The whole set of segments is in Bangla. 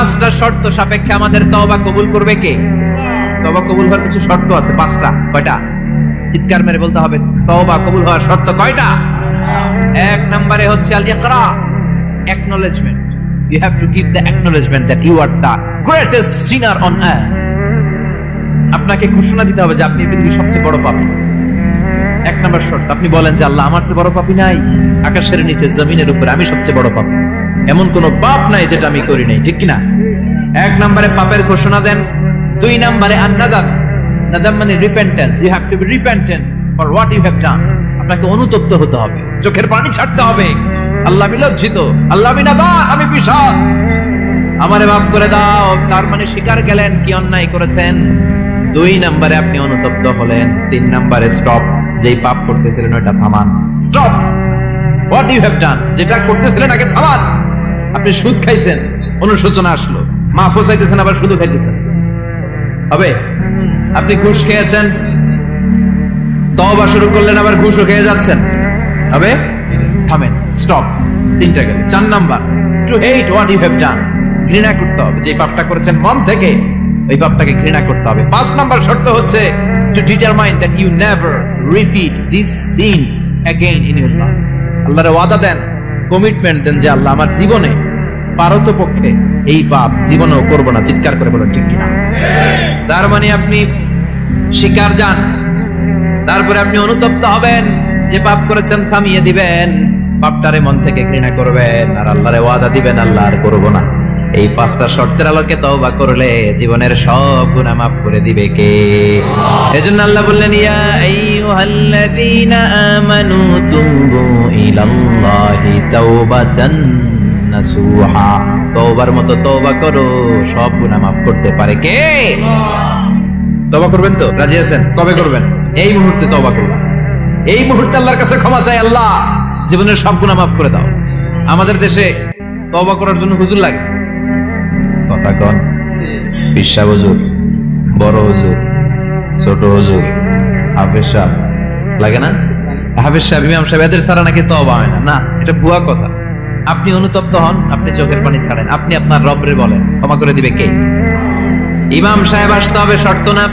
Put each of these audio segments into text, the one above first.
পাঁচটা শর্ত সাপেক্ষে আমাদের তওবা কবুল করবে কে? তওবা কবুল হওয়ার কিছু শর্ত আছে, পাঁচটা। কয়টা? চিৎকার মেরে বলতে হবে, তওবা কবুল হওয়ার শর্ত কয়টা? এক নম্বরে হচ্ছে আল ইকরা, acknowledgement. You have to give the acknowledgement that you are the greatest sinner on earth. আপনাকে ঘোষণা দিতে হবে যে আপনি পৃথিবীর সবচেয়ে বড় পাপী। এক নম্বর শর্ত, আপনি বলেন যে আল্লাহ, আমার চেয়ে বড় পাপী নাই, আকাশের নিচে জমিনের উপরে আমি সবচেয়ে বড় পাপী, এমন কোন পাপ নাই যেটা আমি করি নাই, ঠিক কিনা? এক নম্বরে পাপের ঘোষণা দেন। দুই নম্বরে আন-নাদাম, নাদাম মানে repentance. You have to be repentant for what you have done. আপনাকে অনুতপ্ত হতে হবে, চোখের পানি ছাড়তে হবে। আল্লাহ, আমি লজ্জিত, আল্লাহ আমি নাদান, আমি পিশাচ, আমারে মাফ করে দাও। তার মানে স্বীকার গেলেন কি অন্যায় করেছেন। দুই নম্বরে আপনি অনুতপ্ত হলেন। তিন নম্বরে স্টপ, যেই পাপ করতেছিলেন ওটা থামান। Stop what you have done, যেটা করতেছিলেন আগে থামান। আপনি সুদ খাইছেন, অনুশোচনা আসলো, মাফও চাইতেছেন, আবার সুদও খাইতেছেন, হবে? আপনি ঘুষ খেয়েছেন, তওবা শুরু করলেন, আবার ঘুষও খেয়ে যাচ্ছেন, হবে? থামেন, স্টপ। তিনটা গেল। চার number, to hate what you have done, ঘৃণা করতে হবে, যে পাপটা করেছেন মন থেকে ওই পাপটাকে ঘৃণা করতে হবে। পাঁচ নাম্বার শর্ত হচ্ছে to determine that you never repeat this sin again in your life. আল্লাহর ওয়াদা দেন, কমিটমেন্ট দেন যে আল্লাহ, আমার জীবনে পারতপক্ষে এই পাপ জীবনেও করব না। চিৎকার করে বলেন ঠিক কিনা? তার মানে আপনি স্বীকার যান, তারপরে আপনি অনুতপ্ত হবেন, যে পাপ করেছেন থামিয়ে দিবেন, পাপটারে মন থেকে ঘৃণা করবেন, আর আল্লাহরে ওয়াদা দিবেন আল্লাহ আর করব না। এই পাঁচটা শর্তের আলোকে তওবা করলে জীবনের সব গুনাহ মাফ করে দিবে কে? এজন্য আল্লাহ বললেন, ইয়া আইয়ুহাল্লাযীনা আমানু তুবু ইলাল্লাহি তাওবাতান নাসুহা। তওবার মতো তওবা করো, সব গুনাহ মাফ করতে পারে কে? তওবা করবেন তো? রাজি আছেন? কবে করবেন? এই মুহূর্তে তওবা করবেন। এই মুহূর্তে আল্লাহর কাছে ক্ষমা চাই, আল্লাহ জীবনের সব গুনাহ মাফ করে দাও। আমাদের দেশে তওবা করার জন্য হুজুর লাগে, কথা কন, বিশা হুজুর, বড় হুজুর, ছোট হুজুর, হাফেজ সাহেব লাগে না? হাফেজ সাহেব, ইমাম সাহেব, এদের ছাড়া নাকি তওবা হয় না। না, এটা ভুয়া কথা। আপনি অনুতপ্ত হন, আপনি চোখের পানি ছাড়েন, আপনি আপনার রবরে বলেন, ক্ষমা করে দিবে কে? ইমাম সাহেব আসতে হবে, শর্ত না।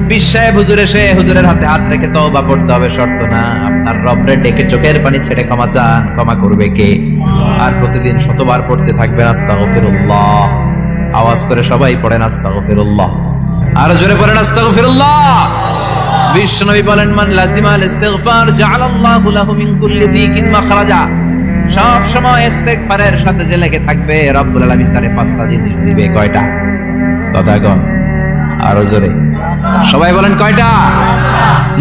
পীর সাহেব হুজুর এসে হুজুরের হাতে হাত রেখে তওবা করতে হবে, শর্ত না। আপনার রবরে ডেকে চোখের পানি ছেড়ে ক্ষমা চান, ক্ষমা করবে কে? আর প্রতিদিন শতবার পড়তে থাকবেন আস্তাগফিরুল্লাহ। আওয়াজ করে সবাই পড়েন আস্তাগফিরুল্লাহ, আর জোরে পড়েন আস্তাগফিরুল্লাহ। বিশ্বনবী বলেন, মান লাজিমাল ইস্তিগফার জাআলাল্লাহু লাহু মিন কুল্লি যিকিন মাখরাজা। সব সময় ইস্তিগফারের সাথে যে লেগে থাকবে, রব্বুল আলামিন তারে পাঁচটা জিনিস দিবে। কয়টা? কথা কন, আরো জোরে সবাই বলেন, কয়টা?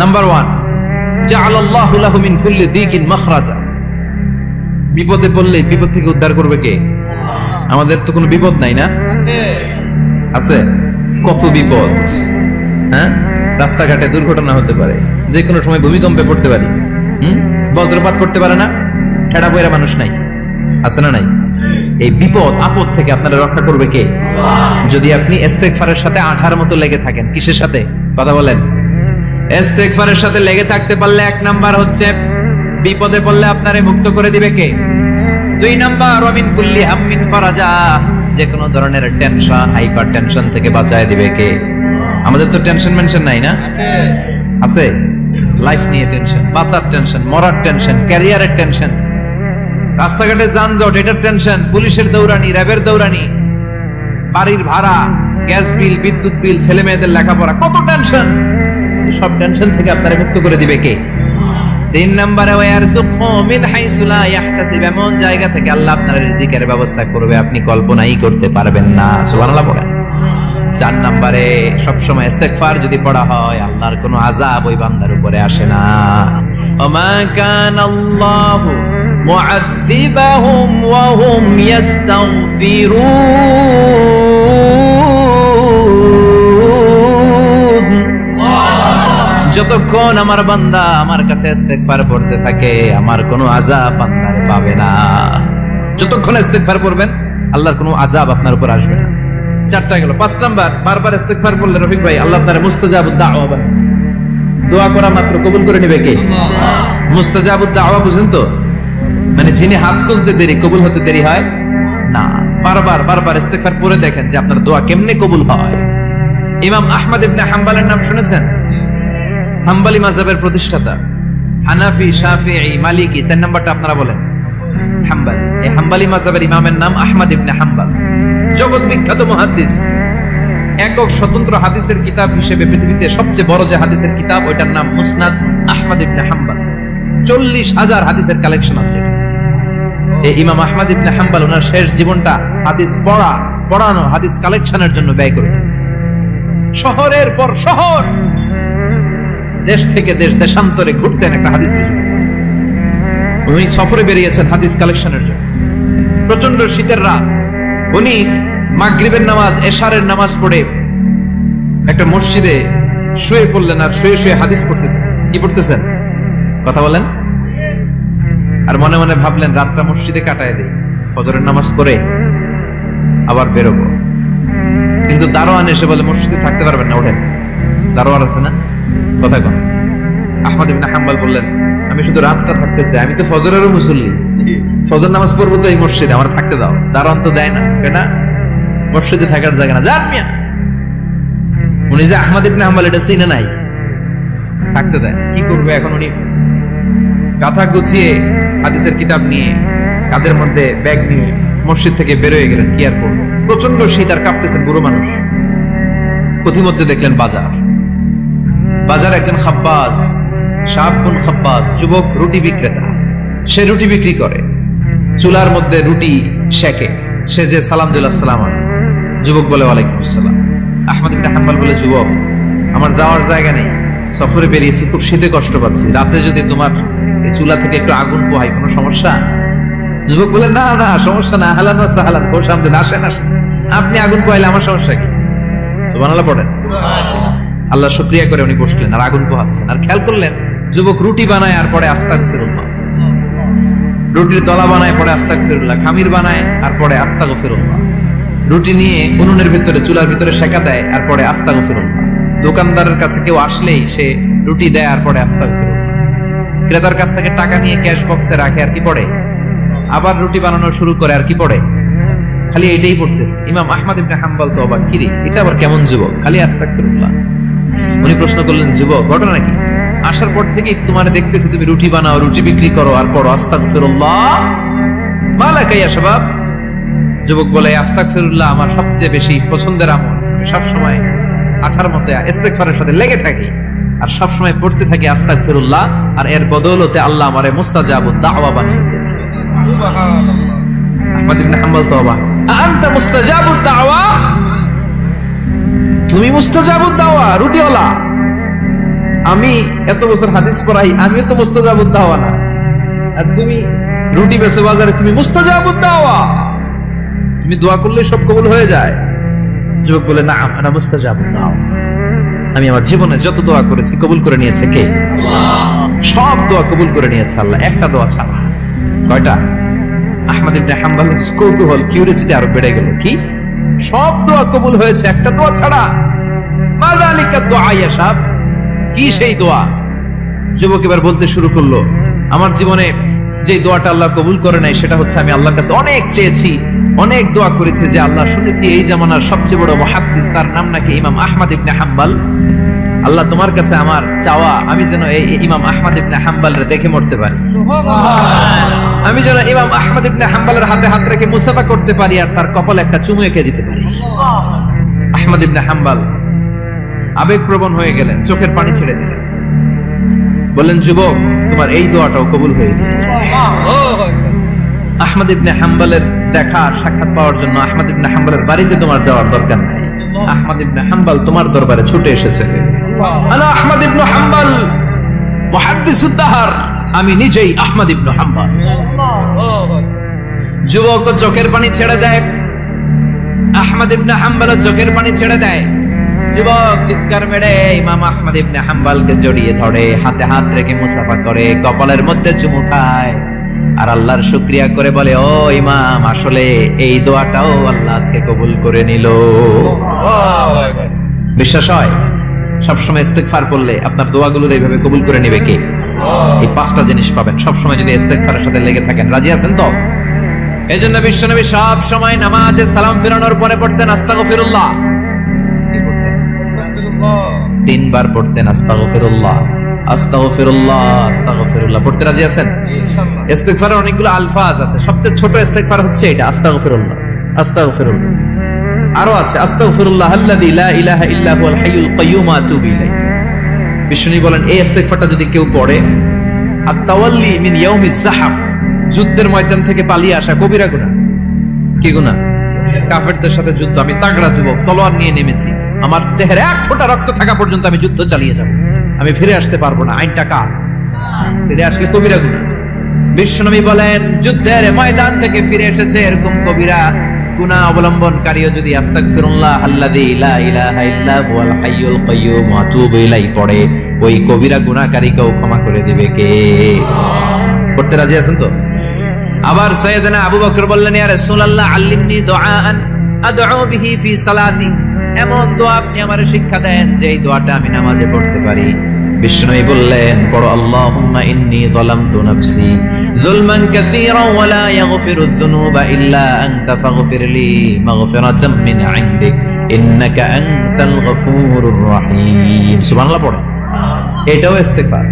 নাম্বার 1, জাআলাল্লাহু লাহু মিন কুল্লি যিকিন মাখরাজা। বিপদে পড়লে বিপদ থেকে উদ্ধার করবে কে? আমাদের তো কোনো বিপদ নাই না? আছে, কত বিপদ। হ্যাঁ, রাস্তাঘাটে দুর্ঘটনা হতে পারে, যে কোনো সময় ভূমিকম্পে পড়তে পারি, বজ্রপাত পড়তে পারে না, ঠেড়া বইরা মানুষ নাই, আছে না নাই? এই বিপদ আপদ থেকে আপনারা রক্ষা করবে কে? যদি আপনি ইস্তেগফারের সাথে আঠার মতো লেগে থাকেন। কিসের সাথে? কথা বলেন। ইস্তেগফারের সাথে লেগে থাকতে পারলে এক নাম্বার হচ্ছে বিপদে পড়লে আপনারে মুক্ত করে দিবে কে? দুই নাম্বার, ওয়ামিন কুল্লি হাম্মিন ফারাজা। যে কোনো ধরনের টেনশন, হাইপার টেনশন থেকে বাঁচায় দিবে কে? আমাদের তো টেনশন মেনশন নাই না? আছে। লাইফ নিয়ে টেনশন, বাঁচার টেনশন, মরার টেনশন, ক্যারিয়ারের টেনশন, রাস্তাঘাটে যানজট, এটার টেনশন, পুলিশের দৌড়ানি, র্যাবের দৌড়ানি, বাড়ির ভাড়া, গ্যাস বিল, বিদ্যুৎ বিল, ছেলে মেয়েদের লেখাপড়া, কত টেনশন। সব টেনশন থেকে আপনারা মুক্ত করে দিবে কে? তিন নম্বরে, ওয়ারযুকহু মিন হাইসু লা ইয়াহতাসিব। এমন জায়গা থেকে আল্লাহ আপনার রিজিকের ব্যবস্থা করবে আপনি কল্পনাই করতে পারবেন না। সুবহানাল্লাহ পড়েন। চার নম্বরে, সবসময় ইস্তেগফার যদি পড়া হয়, আল্লাহর কোনো আযাব ওই বান্দার উপরে আসে না। ওমা কানাল্লাহু মুআযযিবাহুম ওয়া হুম ইস্তাগফিরুন। যতক্ষণ আমার বান্দা আমার কাছে ইস্তেগফার পড়তে থাকে, আমার কোনো আযাব বান্দারে পাবে না। যতক্ষণ ইস্তেগফার পড়বেন, আল্লাহর কোনো আযাব আপনার উপর আসবে না। চারটা গেল। পাঁচ নাম্বার, বারবার ইস্তেগফার পড়লে রফিক ভাই আল্লাহ আপনার মুস্তাজাবুদ দাওয়া বানায়। দোয়া করা মাত্র কবুল করে নেবে কে? মুস্তাজাবুদ দাওয়া বুঝেন তো? মানে যিনি হাত তুলতে দেরি, কবুল হতে দেরি হয় না। বারবার ইস্তেগফার পড়ে দেখেন যে আপনার দোয়া কেমনে কবুল হয়। ইমাম আহমদ ইবনে হাম্বলের নাম শুনেছেন? হাম্বলি মাযহাবের প্রতিষ্ঠাতা। হানাফি, শাফিঈ, মালিকি, 4 নাম্বারটা আপনারা বলেন হাম্বল। এই হাম্বলি মাযহাবের ইমামের নাম আহমদ ইবনে হাম্বল, জগৎ বিখ্যাত মুহাদ্দিস। একক স্বতন্ত্র হাদিসের কিতাব হিসেবে পৃথিবীতে সবচেয়ে বড় যে হাদিসের কিতাব, ওইটার নাম মুসনাদ আহমদ ইবনে হাম্বল। 40,000 হাদিসের কালেকশন আছে। এই ইমাম আহমদ ইবনে হাম্বল ওনার শেষ জীবনটা হাদিস পড়ানো, হাদিস কালেকশনের জন্য ব্যয় করেছেন। শহরের পর শহর, দেশ থেকে দেশ, দেশান্তরে ঘুরতেন একটা হাদিসের জন্য। উনি সফরে বেরিয়েছেন হাদিস কালেকশনের জন্য। প্রচন্ড শীতের রাত, উনি মাগরিবের নামাজ, এশারের নামাজ পড়ে একটা মসজিদে শুয়ে পড়লেন, আর শুয়ে শুয়ে হাদিস পড়তেছেন। কি পড়তেছেন? কথা বলেন। আর মনে মনে ভাবলেন রাতটা মসজিদে কাটায় দেই, ফজরের নামাজ পড়ে আবার বেরোবো। কিন্তু দারোয়ান এসে বলে মসজিদে থাকতে পারবেন না, ওঠেন। দারোয়ান আছে না, কথা কন। আহমদ ইবনে হাম্বল বললেন আমি শুধু রাতটা থাকতে চাই, আমি তো ফজরেরও মুসল্লি, ফজর নামাজ পড়বো তো এই মসজিদে, আমার থাকতে দাও। দারোয়ান তো দেয় না, কেন? মসজিদে থাকার জায়গা না, যান মিয়া। উনি যে আহমদ ইবনে হাম্বল এটা চিনে নাই, থাকতে দেয়। কি করবে এখন? উনি কাঁথা গুছিয়ে হাদিসের কিতাব নিয়ে কাঁধের মধ্যে ব্যাগ নিয়ে মসজিদ থেকে বের হয়ে গেলেন। কি আর করবো, প্রচন্ড শীত, আর কাঁপতেছেন বুড়ো মানুষ। পথিমধ্যে দেখলেন বাজার একজন খাব্বাস, শাবুন খাব্বাস, যুবক রুটি বিক্রেতা। সে রুটি বিক্রি করে, চুলার মধ্যে রুটি সেকে। সে যে সালাম দিল, আসসালাম আলাইকুম। যুবক বলে ওয়ালাইকুম আসসালাম। আহমদ ইবনে হাম্বল বলে যুবক, আমার যাওয়ার জায়গা নেই, সফরে বেরিয়েছি, খুব শীতে কষ্ট পাচ্ছি, রাতে যদি তোমার এই চুলা থেকে একটু আগুন পোহাই কোনো সমস্যা? যুবক বলে না না, সমস্যা না, আহলান ওয়া সাহলান, খোশামদেদ, আসেন আসেন। আপনি আগুন পোহাইলে আমার সমস্যা কি? সুবহানাল্লাহ পড়েন। আল্লাহ শুকরিয়া করে উনি বসলেন আর আগুন পোহাচ্ছেন। আর খেয়াল করলেন যুবক রুটি বানায় আর পরে আস্তাগফিরুল্লাহ, রুটির দলা বানায় পরে আস্তাগফিরুল্লাহ, খামির বানায় আর পরে আস্তাগফিরুল্লাহ, রুটি নিয়ে উনুনের ভিতরে, চুলার ভিতরে সেকা দেয় আর পরে আস্তাগফিরুল্লাহ। দোকানদারের কাছে কেউ আসলেই সে রুটি দেয় আর পরে আস্তাগফিরুল্লাহ। ক্রেতার কাছ থেকে টাকা নিয়ে ক্যাশ বক্সে রাখে আর কি পড়ে, আবার রুটি বানানো শুরু করে আর কি পড়ে, খালি এটাই পড়তেছে। ইমাম আহমদ ইবনে হাম্বল তো অবাক, কিরে এটা আবার কেমন যুবক, খালি আস্তাগফিরুল্লাহ। উনি প্রশ্ন করলেন যুবক ঘটনা কি? আসার পর থেকেই তোমার দেখতেছি তুমি রুটি বানাও, রুটি বিক্রি করো আর পড়ো আস্তাগফিরুল্লাহ, মালাকা ইয়া শাবাব। যুবক বলে আস্তাগফিরুল্লাহ আমার সবচেয়ে বেশি পছন্দের আমল, আমি সব সময় আঠার মতো ইস্তেগফারের সাথে লেগে থাকি আর সব সময় পড়তে থাকি আস্তাগফিরুল্লাহ, আর এর বদৌলতে আল্লাহ আমারে মুস্তাজাবুদ দাওয়া বানিয়ে দিয়েছে। সুবহানাল্লাহ। আহমদ ইবনে হাম্বল তওবা, আনতা মুস্তাজাবুদ দাওয়া, তুমি মুস্তাজাবুদ দাওয়া রুটিওয়ালা। আমি এত বছর হাদিস পড়াই, আমিও তো মুস্তাজাবুদ দাওয়া না, আর তুমি রুটি বেচো বাজারে, তুমি মুস্তাজাবুদ দাওয়া, তুমি দোয়া করলে সব কবুল হয়ে যায়। যুবক বলে না, আনা মুস্তাজাবুদ দাওয়া, আমি আমার জীবনে যত দোয়া করেছি কবুল করে নিয়েছে কে? আল্লাহ। সব দোয়া কবুল করে নিয়েছে আল্লাহ, একটা দোয়া ছাড়া। কয়টা? আহমদ ইবনে হাম্বলের কৌতূহল, কিউরিওসিটি আরো বেড়ে গেল। কি? সব দোয়া কবুল হয়েছে একটা দোয়া ছাড়া। মাযালিকা দুআ ইয়া শাব, কি সেই দোয়া? যুবক এবার বলতে শুরু করলো, আমার জীবনে যে দোয়াটা আল্লাহ কবুল করে নাই সেটা হচ্ছে আমি আল্লাহর কাছে অনেক চেয়েছি, অনেক দোয়া করেছি, যে আল্লাহ শুনেছি এই জামানার সবচেয়ে বড় মুহাদ্দিস, তার নাম নাকি ইমাম আহমদ ইবনে হাম্বল। আল্লাহ তোমার কাছে আমার চাওয়া, আমি যেন এই ইমাম আহমদ ইবনে হাম্বলরে দেখে মরতে পারি, আমি যেন ইমাম আহমদ ইবনে হাম্বলের হাতে হাত রেখে মুসাফা করতে পারি আর তার কপালে একটা চুমু এঁকে দিতে পারি। আহমদ ইবনে হাম্বল আবেগপ্রবণ হয়ে গেলেন, চোখের পানি ছেড়ে দিলেন, বললেন যুবক তোমার এই দোয়াটাও কবুল হয়ে গিয়েছে। আহমদ ইবনে হাম্বলের দেখা আর সাক্ষাৎ পাওয়ার জন্য আহমদ ইবনে হাম্বলের বাড়িতে তোমার যাওয়ার দরকার নাই, আহমদ ইবনে হাম্বল তোমার দরবারে ছুটে এসেছে। আনা আহমদ ইবনে হাম্বল মুহাদ্দিসুদ দাহর, আমি নিজেই আহমদ ইবনে হাম্বল। যুবক চোখের পানি ছেড়ে দেয়, আহমদ ইবনে হাম্বল চোখের পানি ছেড়ে দেয়। যুবক চিৎকার মেরে ইমাম আহমদ ইবনে হাম্বলকে জড়িয়ে ধরে, হাতে হাত রেখে মুসাফা করে, কপালের মধ্যে চুমু খায় আর আল্লাহর শুকরিয়া করে বলে, ও ইমাম আসলে এই দোয়াটাও আল্লাহ আজকে কবুল করে নিল। বিশ্বাস হয়? সবসময় ইস্তেগফার করলে আপনার দোয়াগুলোর এইভাবে কবুল করে নেবে কে? এই 5টা জিনিস পাবেন সবসময় যদি ইস্তেগফারের সাথে লেগে থাকেন। রাজি আছেন তো? এজন্য বিশ্বনবী সব সময় নামাজে সালাম ফিরানোর পরে পড়তেন আস্তাগফিরুল্লাহ। কি পড়তেন? তিনবার পড়তেন আস্তাগফিরুল্লাহ আস্তাগফিরুল্লাহ আস্তাগফিরুল্লাহ। পড়তে রাজি আছেন? ইনশাআল্লাহ। ইস্তিগফারের অনেকগুলো আলফাজ আছে, সবচেয়ে ছোট ইস্তিগফার হচ্ছে এটা, আস্তাগফিরুল্লাহ আস্তাগফিরুল্লাহ। আরো আছে আস্তাগফিরুল্লাহ আল্লাযী লা ইলাহা ইল্লা হুয়াল হাইয়ুল কাইয়্যুম ওয়া আতুবু ইলাইহি। বিষ্ণু বলেন এই ইস্তিগফারটা যদি কেউ পড়ে, আত-তাওয়াল্লি মিন ইয়াউমিজ যাহাফ, যুদ্ধের ময়দান থেকে পালিয়ে আসা কবিরা গুনাহ। কি গুনাহ? কাফেরদের সাথে যুদ্ধ, আমি তাগড়া যুবক, তলোয়ার নিয়ে নেমেছি, আমার দেহের এক ফোঁটা রক্ত থাকা পর্যন্ত আমি যুদ্ধ চালিয়ে যাব, আমি ফিরে আসতে পারবো না, আইনটা কার? ফিরে আসলে কবিরা গুনাহ। বিশ্বনবী বলেন যুদ্ধের ময়দান থেকে ফিরে এসেছে এরকম কবিরা গুনাহ অবলম্বনকারীও যদি আস্তাগফিরুল্লাহ আল্লাযী লা ইলাহা ইল্লা হুয়াল হাইয়ুল কাইয়্যুম ওয়া আতুবু ইলাইহি পড়ে, ওই কবিরা গুনাহকারীকেও ক্ষমা করে দিবে কে? পড়তে রাজি আছেন তো? আবার সাইয়েদনা আবু বকর বললেন ইয়া রাসূলুল্লাহ আল্লিমনি দুআআন আদউ বিহি ফি সালাতি, এমন দোয়া আপনি আমারে শিক্ষা দেন যে এই দোয়াটা আমি নামাজে পড়তে পারি। বিষ্ণুই বললেন পড়ো আল্লাহুম্মা ইন্নী যালামতু নাফসি যুলমান কাসীরান ওয়া লা ইয়াগফিরুয যুনুবা ইল্লা আনতা ফাগফিরলি মাগফিরাতাম মিন ইনদিক ইন্নাকা আনতাল গফুরুর রহিম। সুবহানাল্লাহ পড়ো। এটাও ইস্তিগফার।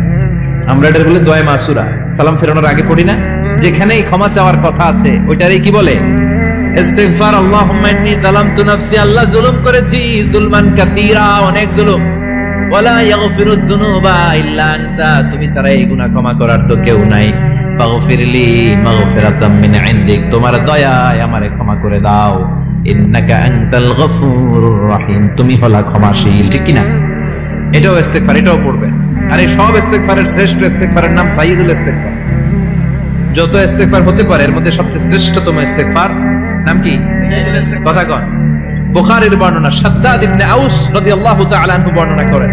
আমরা এটার বলে দোয়া মাসুরা, সালাম ফেরানোর আগে পড়ি না? যেখানেই ক্ষমা চাওয়ার কথা আছে ওইটারই কি বলে? ইস্তিগফার। আল্লাহুম্মা ইন্নী যালামতু নাফসি, আল্লাহ জুলুম করেছি, যুলমান কাসীরা, অনেক জুলুম, ওয়ালা ইয়াগফিরুয যুনুবা ইল্লা আনতা, তুমি ছাড়া এই গুনাহ ক্ষমা করার তো কেউ নাই, ফাগফিরলি মাগফিরাতাম মিন ইনদিক, তোমার দয়ায় আমারে ক্ষমা করে দাও, ইন্নাকা আনতাল গফুরুর রহিম, তুমি হলা ক্ষমাশীল। ঠিক কি না? এটাও ইস্তিগফার, এটাও পড়বে। আর এই সব ইস্তিগফারের শ্রেষ্ঠ ইস্তিগফারের নাম সাইয়্যিদুল ইস্তিগফার। যত ইস্তিগফার হতে পারে এর মধ্যে সবচেয়ে শ্রেষ্ঠতম ইস্তিগফার নাম কি? কথা কন। বুখারীর বর্ণনা, শাদ্দাদ ইবনে আউস রাদিয়াল্লাহু তাআলা আনহু বর্ণনা করেন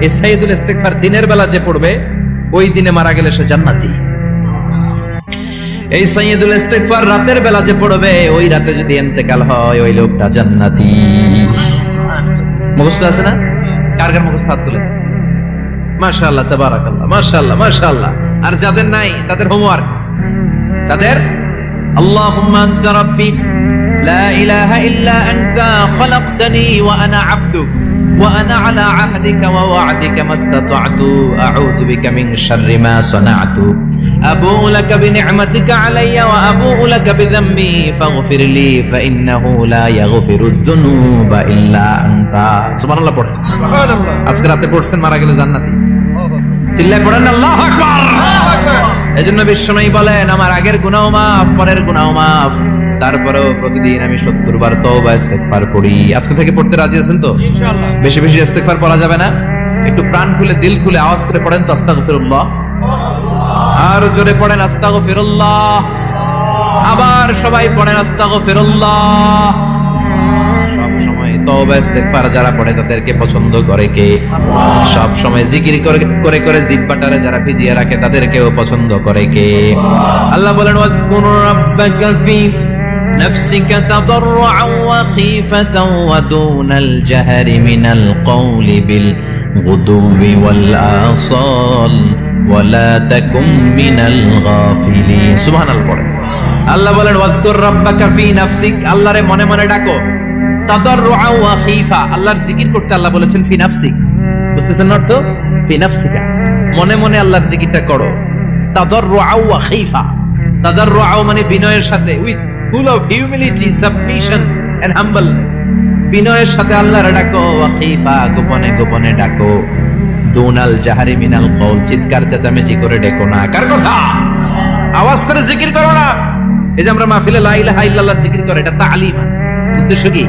এই সাইয়্যিদুল ইস্তিগফার দিনের বেলা যে পড়বে ওই দিনে মারা গেলে সে জান্নাতি। এই সাইয়্যিদুল ইস্তিগফার রাতের বেলা যে পড়বে ওই রাতে যদি ইন্তেকাল হয় ওই লোকটা জান্নাতি। মুখস্থ আছে না? কার কার মুখস্থ হাত তুলে? মাশাআল্লাহ, তাবারাকাল্লাহ, মাশাআল্লাহ, মাশাআল্লাহ। আর যাদের নাই তাদের হোমওয়ার্ক, তাদের আল্লাহুম্মা আনতা রাব্বি লা ইলাহা ইল্লা আনতা খালাকতানি ওয়া আনা আবদুক ওয়া আনা আলা আহদিকা ওয়া ওয়া'দিকা মাস্তাতা'তু আউযু বিকা মিন শাররি মা সানা'তু আবু'ু লাকা বিনি'মাতিকা আলাইয়া ওয়া আবু'ু লাকা বিযামবি ফাগফিরলি ফাইন্নাহু লা ইয়াগফিরুয যুনুবা ইল্লা আনতা। সুবহানাল্লাহ পড়েন। সুবহানাল্লাহ। আজকে রাতে পড়ছেন, মারা গেলে জান্নাতি। চিল্লায় পড়েন আল্লাহু আকবার। এজন্য বিশ্বনবী বলেন আমার আগের গুনাহ মাফ, পরের গুনাহ মাফ, তারপরেও প্রতিদিন আমি 70 বার তওবা ইস্তিগফার পড়ি। আজকে থেকে পড়তে রাজি আছেন তো? ইনশাআল্লাহ। বেশি বেশি ইস্তিগফার পড়া যাবে না? একটু প্রাণ খুলে দিল খুলে আওয়াজ করে পড়েন তো আস্তাগফিরুল্লাহ। আর জোরে পড়েন আস্তাগফিরুল্লাহ। আবার সবাই পড়েন আস্তাগফিরুল্লাহ। সব সময় তওবা ইস্তিগফার যারা পড়ে তাদেরকে পছন্দ করে কে? সব সময় জিকির করে করে জিহ্বাটারে যারা ভিজিয়ে রাখে তাদেরকেও পছন্দ করে কে? আল্লাহ বলেন ওয়াজকুর রাব্বাকা ফি নাফসিকা তাদাররুআন ওয়া খীফাতান ওয়া দুনাল জাহরি মিনাল কওলি বিল গুদুবি ওয়াল আসাল ওয়া লা তাকুম মিনাল গাফিলিন। সুবহানাল্লাহ পড়ে। আল্লাহ বলেন ওয়াজকুর রাব্বাকা ফি নাফসিক, আল্লাহরে মনে মনে ডাকো, তাদাররুআ ওয়া খীফা, আল্লাহর জিকির করতে আল্লাহ বলেছেন ফি নাফসিক। বুঝতেছেন অর্থ? ফি নাফসিকা, মনে মনে আল্লাহর জিকিরটা করো। তাদাররুআ ওয়া খীফা, তাদাররুআ মানে বিনয়ের সাথে, with full of humility, submission and humbleness, বিনয়ের সাথে আল্লাহর ডাকো। ওয়া খীফা, গোপনে গোপনে ডাকো। দুনাল জাহারি মিনাল কওল, চিৎকার চেঁচামেচি করে ডেকো না। কার কথা? আওয়াজ করে জিকির করো না। এই যে আমরা মাহফিলে লা ইলাহা ইল্লাল্লাহ জিকির করে, এটা তালিম। উদ্দেশ্য কি?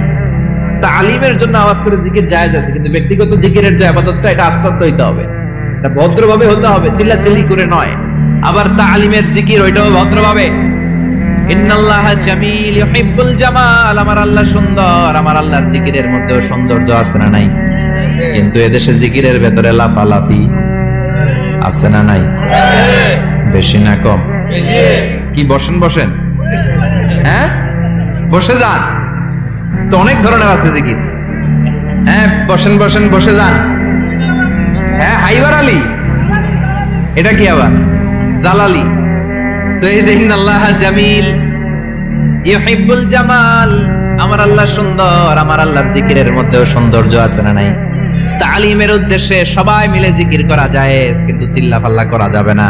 তালিমের জন্য আওয়াজ করে জিকির জায়েজ আছে, কিন্তু ব্যক্তিগত জিকিরের যে ইবাদতটা এটা আস্তে আস্তে হইতে হবে, এটা ভদ্রভাবে হতে হবে, চিল্লাচিল্লি করে নয়। আবার তালিমের জিকির ওইটাও ভদ্রভাবে। ইন্নাল্লাহা জামিল ইউহিব্বুল জামাল, আমার আল্লাহ সুন্দর, আমার আল্লাহর জিকিরের মধ্যেও সৌন্দর্য আছে না নাই? কিন্তু এদেশে জিকিরের ভেতরে লাফালাফি আছে না নাই? বেশি না কম? কি বসেন বসেন, হ্যাঁ বসে যান তো, অনেক ধরনের আছে জিকির। হ্যাঁ বসেন বসেন, বসে যান। হ্যাঁ হাইবার আলী, এটা কি আবার জালালি? তো এই যে ইন্নাল্লাহা জামিল, ইউহিব্বুল জামাল, আমার আল্লাহ সুন্দর, আমার আল্লাহর জিকিরের মধ্যেও সৌন্দর্য আছে না নাই? তালিমের উদ্দেশ্যে সবাই মিলে জিকির করা যায়, কিন্তু চিল্লাপাল্লা করা যাবে না,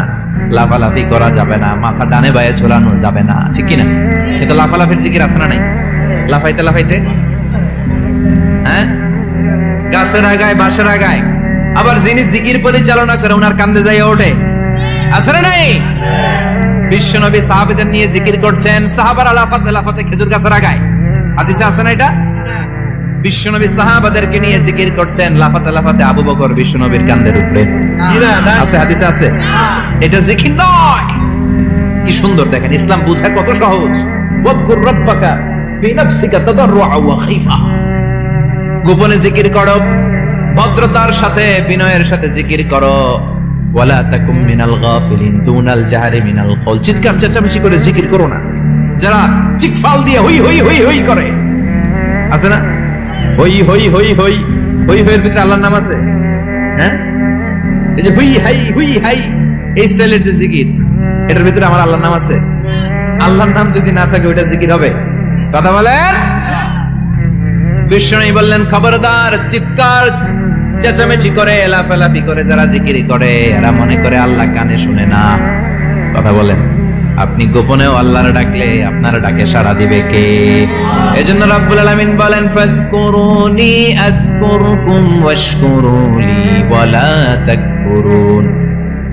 লাফালাফি করা যাবে না, মাথা ডানে বায়ে ঝোলানো যাবে না, ঠিক কি না? কিন্তু লাফালাফির জিকির আছে না নাই? লাফাইতে লাফাইতে, হ্যাঁ, গাছের আগায় বাঁশের আগায়, আবার যিনি জিকির পরিচালনা করে ওনার কান্দে যাই ওঠে, আছে না নাই? বিশ্বনবী সাহাবীদের নিয়ে জিকির করছেন, সাহাবারা লাফাতে লাফাতে খেজুর গাছের আগায়, হাদিসে আছে না এটা? বিশ্বনবী সাহাবাদেরকে নিয়ে জিকির করছেন, লাফাতে লাফাতে আবু বকর বিশ্বনবীর কাঁধের উপরে, আছে হাদিসে আছে। এটা জিকির নয়। কি সুন্দর দেখেন, ইসলাম বুঝা কত সহজ। ওয়াজকুর রাব্বাকা ফি নাফসিকা তাদাররুআ ওয়া খাইফা, গোপনে জিকির করো, ভদ্রতার সাথে বিনয়ের সাথে জিকির করো। ওয়ালা তাকুম মিনাল গাফিলিন দুনাল জাহরি মিনাল কওল, চিৎকার চেঁচামেচি করে জিকির করো না। যারা চিকফাল দিয়ে হই হই হই হই করে, আছে না? হই হই হই হই হই হইয়ের ভিতরে আল্লাহর নাম আছে, হ্যাঁ? এই যে হুই হাই হুই হাই, এই স্টাইলের যে জিকির, এটার ভিতরে আমার আল্লাহর নাম আছে? আল্লাহর নাম যদি না থাকে ওইটা জিকির হবে? কথা বলেন। বিষ্ণু বললেন, খবরদার, চিৎকার চেঁচামেচি করে লাফালাফি করে যারা জিকির করে এরা মনে করে আল্লাহ কানে শুনে না। কথা বলেন। আপনি গোপনেও আল্লাহর ডাকলে আপনার ডাকে সাড়া দিবে কে? এজন্য রাব্বুল আলামিন বলেন, ফাযকুরুনি আযকুরকুম ওয়াশকুরুলি ওয়ালা তাকফুরুন।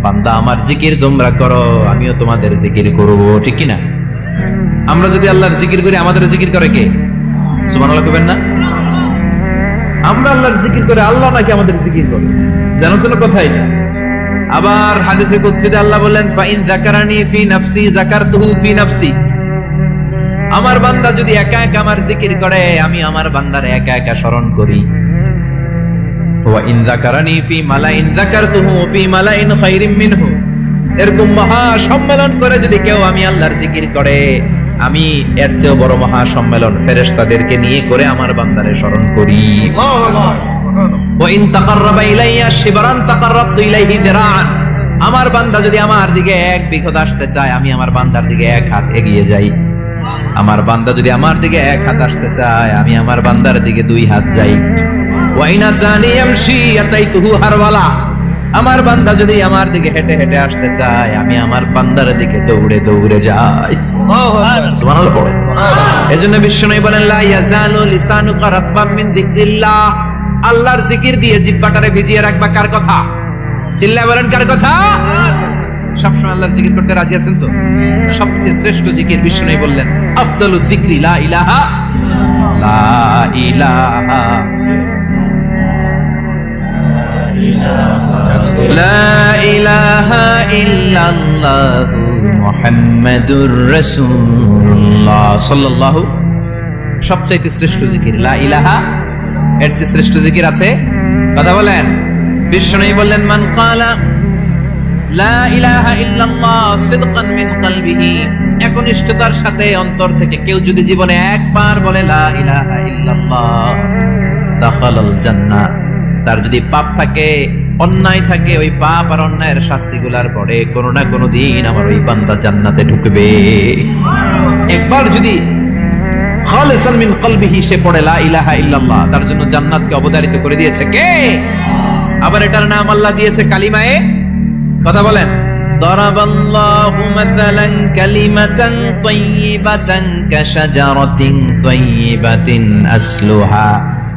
বান্দা আমার জিকির তোমরা করো, আমিও তোমাদের জিকির করব, ঠিক কি না? আমরা যদি আল্লাহর জিকির করি, আমাদের জিকির করে কে? সুবহানাল্লাহ কইবেন না? আমরা আল্লাহর জিকির করে, আল্লাহ নাকি আমাদের জিকির করে, জানো তো না? কথাই না। আবার হাদিসে কুদসিতে আল্লাহ বলেন, ফাইন যাকারানি ফি নাফসি যাকারতুহু ফি নাফসি। আমার বান্দা যদি একা একা আমার জিকির করে, আমি আমার বান্দার একা একা স্মরণ করি। ওয়া ইন যাকারানি ফি মালাইন যাকারতুহু ফি মালাইন খায়রিম মিনহু। এরকম মহা সম্মেলন করে যদি কেউ আমি আল্লাহর জিকির করে, আমি এর চেয়ে বড় মহা সম্মেলন ফেরেশতাদেরকে নিয়ে করে আমার বান্দারে স্মরণ করি। ওয়া ইন তাকাররাবা ইলাইয়া শিবরান তাকাররাবতু ইলাইহি যিরাআন। আমার বান্দা যদি আমার দিকে এক বিঘত আসতে চায়, আমি আমার বান্দার দিকে এক হাত এগিয়ে যাই। আমার বান্দা যদি আমার দিকে এক হাত আসতে চায়, আমি আমার বান্দার দিকে দুই হাত যাই। ওয়া ইন আতানি ইয়ামশি আতাইতুহু হারওয়ালা। আমার বান্দা যদি আমার দিকে হেঁটে হেঁটে আসতে চায়, আমি আমার বান্দার দিকে দৌড়ে দৌড়ে যাই। সুবহানাল্লাহ পড়ে। এজন্য বিশ্বনবী বলেন, লা ইয়াজালু লিসানুকা রাতবাম মিন যিকরিল্লাহ। আল্লাহর জিকির দিয়ে জিহ্বাটারে ভিজিয়ে রাখবা। কার কথা? চিল্লায় বলেন, কার কথা? সবসময় আল্লাহর জিকির করতে রাজি আছেন তো? সবচেয়ে শ্রেষ্ঠ জিকির বিশ্বনবী বললেন, আফদালু যিকরি লা ইলাহা লা ইলাহা লা ইলাহা ইল্লাল্লাহু মুহাম্মাদুর রাসূলুল্লাহ সাল্লাল্লাহু। সবচাইতে শ্রেষ্ঠ জিকির লা ইলাহা। এর চেয়ে শ্রেষ্ঠ জিকির আছে? কথা বলেন। বিশ্বনবী বললেন, মান ক্বালা লা ইলাহা ইল্লাল্লাহ সিদকান মিন কলবিহি। একনিষ্ঠতার সাথে অন্তর থেকে কেউ যদি জীবনে একবার বলে লা ইলাহা ইল্লাল্লাহ, দাখালাল জান্নাহ। তার যদি পাপ থাকে, অন্যায় থাকে, ওই পাপ আর অন্যায়ের শাস্তিগুলার পরে কোনো না কোনো দিন আমার ওই বান্দা জান্নাতে ঢুকবে। একবার যদি খালিসান মিন কলবিহি সে পড়ে লা ইলাহা ইল্লাল্লাহ, তার জন্য জান্নাতকে অবধারিত করে দিয়েছে কে? আবার এটার নাম আল্লাহ দিয়েছে কালিমায়ে। কথা বলেন। দারাবাল্লাহু মাসালান কালিমাতান তাইয়িবাতান কাশাজারাতিন তাইয়িবাতিন আসলুহা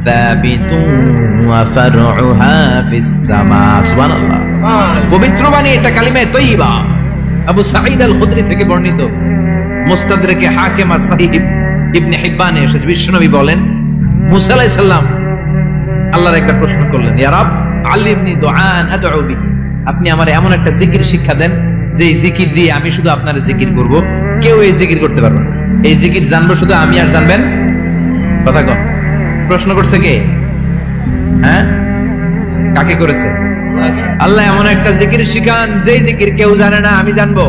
সাবিতুন ওয়া ফারউহা ফিস সামা। সুবহানাল্লাহ। পবিত্র বাণী এটা কালিমায়ে তাইয়িবা। আবু সাঈদ আল খুদরি থেকে বর্ণিত, মুস্তাদরাকে হাকিম আর সহিহ ইবনে হিব্বানে এসেছে। বিশ্বনবী বলেন, মুসা আলাইহিস সালাম আল্লাহর একটা প্রশ্ন করলেন, ইয়া রাব আল্লিমনি দুআন আদউ বিহি। আপনি আমার এমন একটা জিকির শিক্ষা দেন যে জিকির দিয়ে আমি শুধু আপনার জিকির করব, কেউ এই জিকির করতে পারবে না। এই জিকির জানবো শুধু আমি, আর জানবেন। কথা কন। প্রশ্ন করছে কে? হ্যাঁ, কাকে করেছে? আল্লাহ এমন একটা জিকির শিখান যেই জিকির কেউ জানে না, আমি জানবো,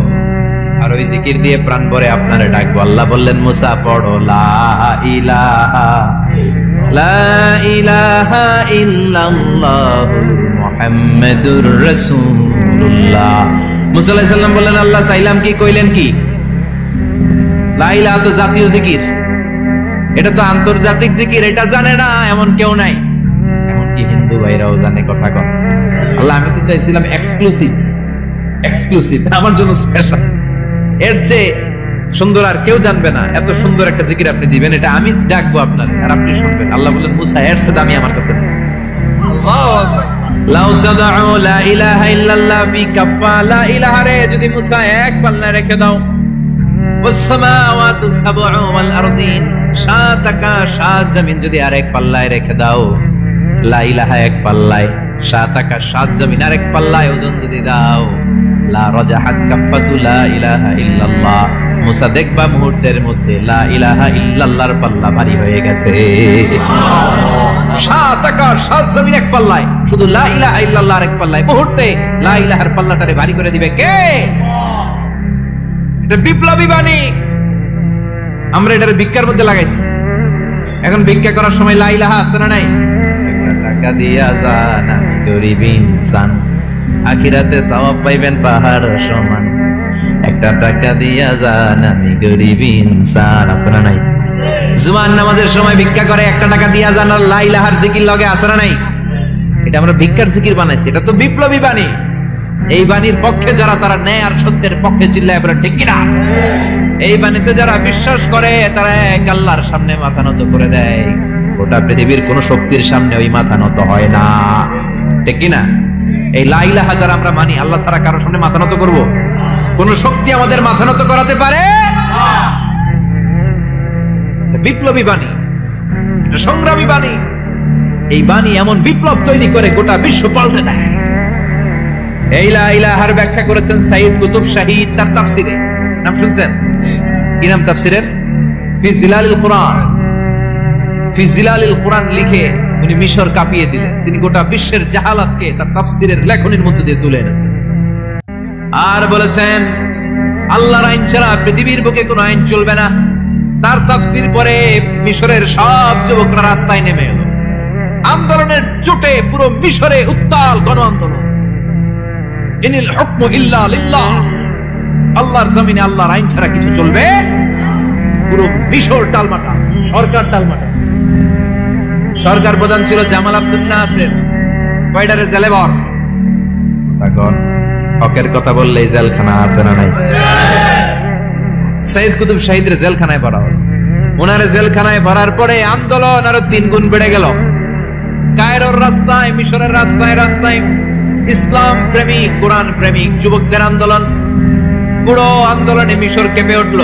আর ওই জিকির দিয়ে প্রাণ ভরে আপনারে ডাকবো। আল্লাহ বললেন, মুসা পড়ো লা ইলাহা লা ইলাহা ইল্লাল্লাহু মুহাম্মাদুর রাসূলুল্লাহ। মুসা আলাইহিস সালাম বললেন, আল্লাহ চাইলাম কি, কইলেন কি? লা ইলাহা তো জাতীয় জিকির, এটা তো আন্তর্জাতিক জিকির, এটা জানে না এমন কেউ নাই। এমনকি হিন্দু ভাইরাও জানে। কথা কন আল্লাহ, আমি তো চাইছিলাম এক্সক্লুসিভ, আমার জন্য স্পেশাল। এর চেয়ে সুন্দর আর কেউ জানবে না। এত সুন্দর একটা জিকির আপনি দিবেন, এটা আমি ডাকবো আপনার আর আপনি শুনবেন। আল্লাহ বললেন মুসা এর চেয়ে দামি আমার কাছে। আল্লাহু আকবার। লাউ তাদউ লা ইলাহা ইল্লাল্লাহ ফি কাফা, লা ইলাহা রে যদি মুসা এক পাল্লায় রেখে দাও, ওয়াস সামাওয়াতু সাবউ ওয়াল আরদিন, সাত আকাশ সাত জমিন যদি আরেক পাল্লায় রেখে দাও, লা ইলাহা এক পাল্লায়, সাত আকাশ সাত জমিন আরেক পাল্লায় ওজন যদি দাও, লা রাজাহাত কাফাতু লা ইলাহা ইল্লাল্লাহ, মুসা দেখবা মুহূর্তের মধ্যে লা ইলাহা ইল্লাল্লাহর পাল্লা ভারী হয়ে গেছে। সাত আকাশ সাত জমিন এক পাল্লায়, শুধু লা ইলাহা ইল্লাল্লাহর এক পাল্লায় মুহূর্তে লা ইলাহার পাল্লাটারে ভারী করে দিবে কে? এটা বিপ্লবী বাণী। আমরা এটার ভিক্ষার মধ্যে লাগাইছি। এখন ভিক্ষা করার সময় লা ইলাহা আছে না নাই? একটা টাকা দিয়া যান আমি গরিব ইনসান, আখিরাতে সওয়াব পাইবেন পাহাড় সমান। একটা টাকা দিয়া যান আমি গরিব ইনসান, আছে না নাই? জুমার নামাজের সময় ভিক্ষা করে একটা টাকা দিয়া যান আর লা ইলাহার জিকির লগে, আছে না নাই? এটা আমরা ভিক্ষার জিকির বানাইছি। এটা তো বিপ্লবী বাণী। এই বাণীর পক্ষে যারা, তারা ন্যায় আর সত্যের পক্ষে চিল্লায় বলেন ঠিক কিনা? এই বাণীতে যারা বিশ্বাস করে তারা এক আল্লাহর সামনে মাথা নত করে দেয়। গোটা পৃথিবীর কোন শক্তির সামনে ওই মাথা নত হয় না, ঠিক কিনা? এই লা ইলাহা যারা আমরা মানি, আল্লাহ ছাড়া কারোর সামনে মাথা নত করব? কোন শক্তি আমাদের মাথা নত করাতে পারে? বিপ্লবী বাণী, এটা সংগ্রামী বাণী। এই বাণী এমন বিপ্লব তৈরি করে গোটা বিশ্ব পাল্টে দেয়। এই লা ইলাহার ব্যাখ্যা করেছেন সাইয়্যিদ কুতুব শাহীদ তার তাফসিরে। নাম শুনছেন? কি নাম তাফসিরের? ফি জিলালিল কুরআন। ফি জিলালিল কুরআন লিখে উনি মিশর কাঁপিয়ে দিলেন। তিনি গোটা বিশ্বের জাহালাতকে তার তাফসিরের লেখনীর মধ্যে দিয়ে তুলে এনেছেন। আর বলেছেন আল্লাহর আইন ছাড়া পৃথিবীর বুকে কোনো আইন চলবে না। তার তাফসির পরে মিশরের সব যুবকরা রাস্তায় নেমে এলো। আন্দোলনের জোটে পুরো মিশরে উত্তাল গণ আন্দোলন। ইনিল হুকমু ইল্লা লিল্লাহ, আল্লাহর জমিনে আল্লাহর আইন ছাড়া কিছু চলবে? পুরো মিশর টালমাটা, সরকার টালমাটা। সরকার প্রধান ছিল জামাল আব্দুল নাসের। কয়টারে জেলে ভর? তখন হকের কথা বললেই জেলখানা আছে না নাই? সাইয়্যিদ কুতুব শাহীদের জেলখানায় ভরা হলো। ওনারে জেলখানায় ভরার পরে আন্দোলন আরো 3 গুণ বেড়ে গেল। কায়রোর রাস্তায়, মিশরের রাস্তায় রাস্তায় ইসলাম প্রেমিক, কোরআন প্রেমিক যুবকদের আন্দোলন। পুরো আন্দোলনে মিশর কেঁপে উঠল।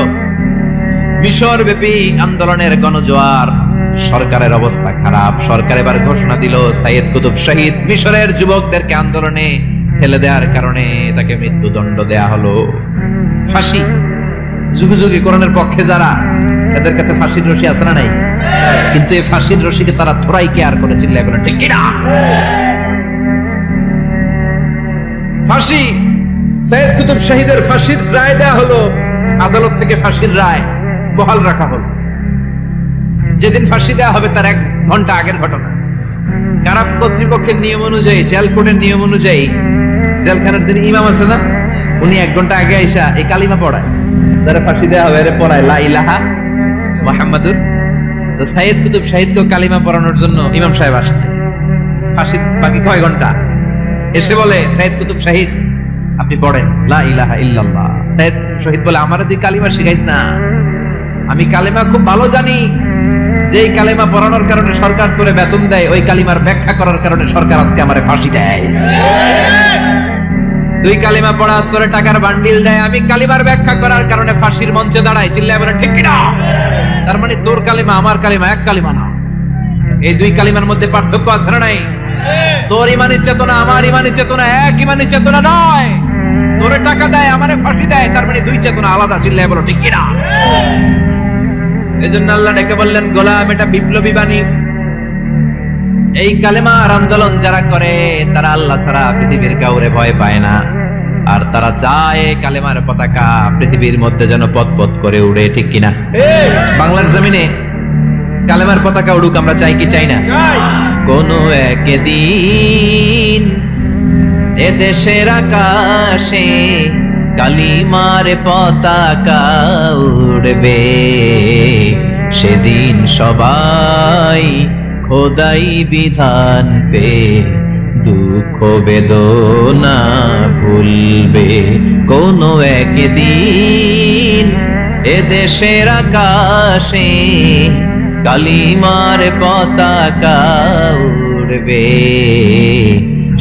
মিশর ব্যাপী আন্দোলনের গণজোয়ার। সরকারের অবস্থা খারাপ। সরকার এবার ঘোষণা দিল সাইয়্যিদ কুতুব শাহীদ মিশরের যুবকদেরকে আন্দোলনে ঠেলে দেওয়ার কারণে তাকে মৃত্যুদণ্ড দেয়া হলো। ফাঁসি। যুগে যুগে কোরআনের পক্ষে যারা, এদের কাছে ফাঁসির রশি আছে না নাই? কিন্তু এই ফাঁসির রশিকে তারা থোড়াই কেয়ার করে চিল্লায় বলেন ঠিক কিনা? ফাঁসি। সাইয়্যিদ কুতুব শাহীদের ফাঁসির রায় দেয়া হলো। আদালত থেকে ফাঁসির রায় বহাল রাখা হলো। যেদিন ফাঁসি দেওয়া হবে তার 1 ঘন্টা আগের ঘটনা। কারা কর্তৃপক্ষের নিয়ম অনুযায়ী, জেল কোডের নিয়ম অনুযায়ী জেলখানার যিনি ইমাম আছে না, উনি 1 ঘন্টা আগে আইসা এই কালিমা পড়ায়। যারা ফাঁসি দেওয়া হবে এর পড়ায় লা ইলাহা মুহাম্মাদুর। তো সাইয়্যিদ কুতুব শাহীদকে কালিমা পড়ানোর জন্য ইমাম সাহেব আসছে। ফাঁসির বাকি কয় ঘন্টা, এসে বলে সাইয়্যিদ কুতুব শাহীদ আপনি পড়েন লা ইলাহা ইল্লাল্লাহ। সাইয়্যিদ কুতুব শাহীদ বলে আমারে তুই কালিমা শিখাইস না, আমি কালিমা খুব ভালো জানি। যেই কালিমা পড়ানোর কারণে সরকার করে বেতন দেয়, ওই কালিমার ব্যাখ্যা করার কারণে সরকার আজকে আমারে ফাঁসি দেয়। তুই কালিমা পড়াস, তোরে টাকার বান্ডিল দেয়, আমি কালিমার ব্যাখ্যা করার কারণে ফাঁসির মঞ্চে দাঁড়াই। চিল্লায় বলে ঠিক কিনা? তার মানে তোর কালিমা আমার কালিমা এক কালিমা না। এই 2 কালিমার মধ্যে পার্থক্য আছে না নাই? তোর ইমানি চেতনা আমার ইমানি চেতনা এক ইমানি চেতনা নয়। তোরে টাকা দেয়, আমারে ফাঁসি দেয়, তার মানে 2 চেতনা আলাদা। চিল্লায় বলো ঠিক কিনা? এজন্য আল্লাহ ডেকে বললেন গোলাম, এটা বিপ্লবী বাণী। এই কালেমার আন্দোলন যারা করে তারা আল্লাহ ছাড়া পৃথিবীর কাউরে ভয় পায় না। আর তারা চায় কালেমার পতাকা পৃথিবীর মধ্যে যেন পথ করে উড়ে, ঠিক কিনা? বাংলার জমিনে কালেমার পতাকা উড়ুক, আমরা চাই কি চাই না? কোনো একদিন এ দেশের আকাশে কালিমার পতাকা উড়বে, সেদিন সবাই খোদাই বিধান পে দুঃখ বেদনা ভুলবে। কোনো একদিন এদেশের আকাশে কালিমার পতাকা উড়বে,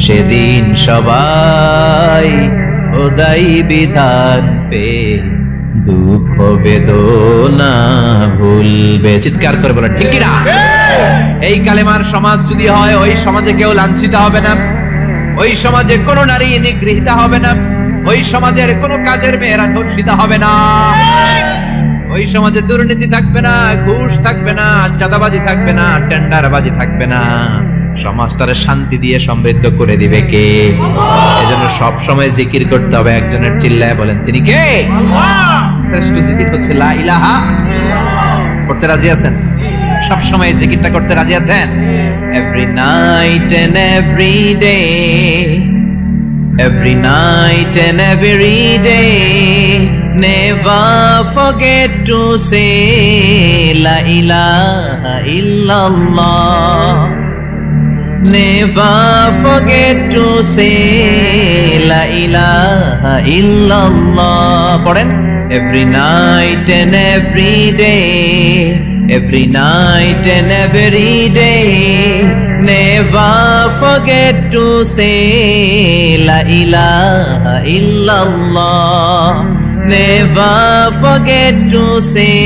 সেদিন সবাই খোদাই বিধান পে দুঃখ বেদনা ভুলবে। চিৎকার করে বলেন ঠিক কি না? এই কালেমার সমাজ যদি হয়, ওই সমাজে কেউ লাঞ্ছিত হবে না, ওই সমাজে কোনো নারী নিগৃহীতা হবে না, ওই সমাজের কোনো কাজের মেয়েরা ধর্ষিতা হবে না, ওই সমাজে দুর্নীতি থাকবে না, ঘুষ থাকবে না, চাঁদাবাজি থাকবে না, টেন্ডারবাজি থাকবে না। সমাজটারে শান্তি দিয়ে সমৃদ্ধ করে দিবে কে? এজন্য সব সময় জিকির করতে হবে। একজনের চিল্লায় বলেন তিনি কে? আল্লাহ। শ্রেষ্ঠ জিকির হচ্ছে লা ইলাহা ইল্লাল্লাহ। করতে রাজি আছেন? সব সময় জিকিরটা করতে রাজি আছেন? Every night and every day, every night and every day, never forget to say la ilaha illallah. Never forget to say la ilaha illallah. পড়েন every night and every day, every night and every day, never forget to say la ilaha illallah. Never forget to say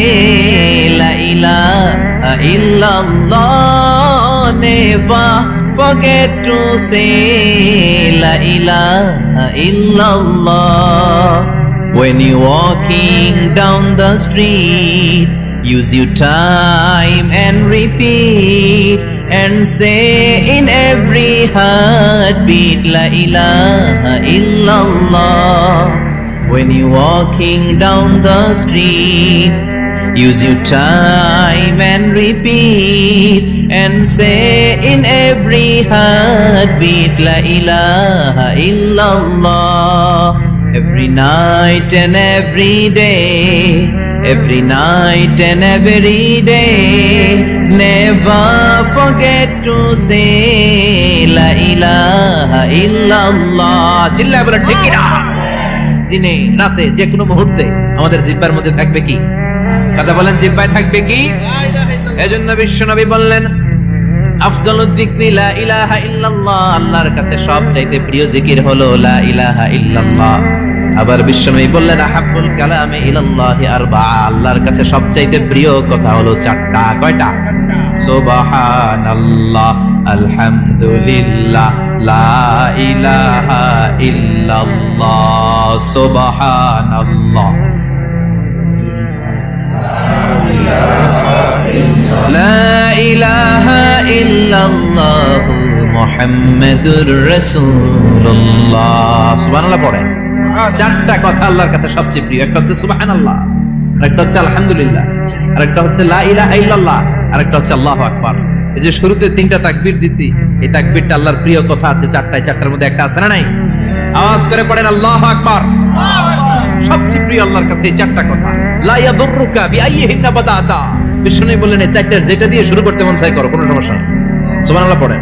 la ilaha illallah. Never forget to say la ilaha illallah. When you're walking down the street, use your time and repeat and say in every heartbeat la ilaha illallah. When you're walking down the street, use your time and repeat and say in every heartbeat la ilaha illallah. Every night and every day, every night and every day, never forget to say la ilaha illallah. চিল্লায় বলেন ঠিক কি না? দিনে রাতে যে কোনো মুহূর্তে আমাদের জিহ্বার মধ্যে থাকবে কি? কথা বলেন জিহ্বায় থাকবে কি? এজন্য বিশ্বনবী বললেন আফদালুয যিকরি লা ইলাহা ইল্লাল্লাহ। আল্লাহর কাছে সবচাইতে প্রিয় জিকির হলো লা ইলাহা ইল্লাল্লাহ। আবার বিশ্বনবী বললেন আহাব্বুল কালামি ইলাল্লাহি আরবাআ। আল্লাহর কাছে সবচাইতে প্রিয় কথা হলো চারটা। কয়টা? সুবহানাল্লাহ, আলহামদুলিল্লাহ, লা ইলাহা ইল্লাল্লাহ। সুবহানাল্লাহ, লা ইলাহা ইল্লাল্লাহ, মুহাম্মাদুর রাসূলুল্লাহ। সুবহানাল্লাহ পড়েন। চারটা কথা আল্লাহর কাছে সবচেয়ে প্রিয়। একটা হচ্ছে সুবহানাল্লাহ, আরেকটা হচ্ছে আলহামদুলিল্লাহ, আরেকটা হচ্ছে লা ইলাহা ইল্লাল্লাহ, আরেকটা হচ্ছে আল্লাহু আকবার। এই যে শুরুতে তিনটা তাকবীর দিছি, এই তাকবীরটা আল্লাহর প্রিয় কথা আছে চারটায়। চারটার মধ্যে একটা আছে না নাই? আওয়াজ করে পড়েন আল্লাহু আকবার। সবচেয়ে প্রিয় আল্লাহর কাছে এই চারটা কথা। লা ইয়াদুররুকা বিআইয়িহিন্না বাদাতা। বিষ্ণু বললেন এই চারটার যেটা দিয়ে শুরু করতে মন চাই করো, কোনো সমস্যা নেই। সুবহানাল্লাহ পড়েন।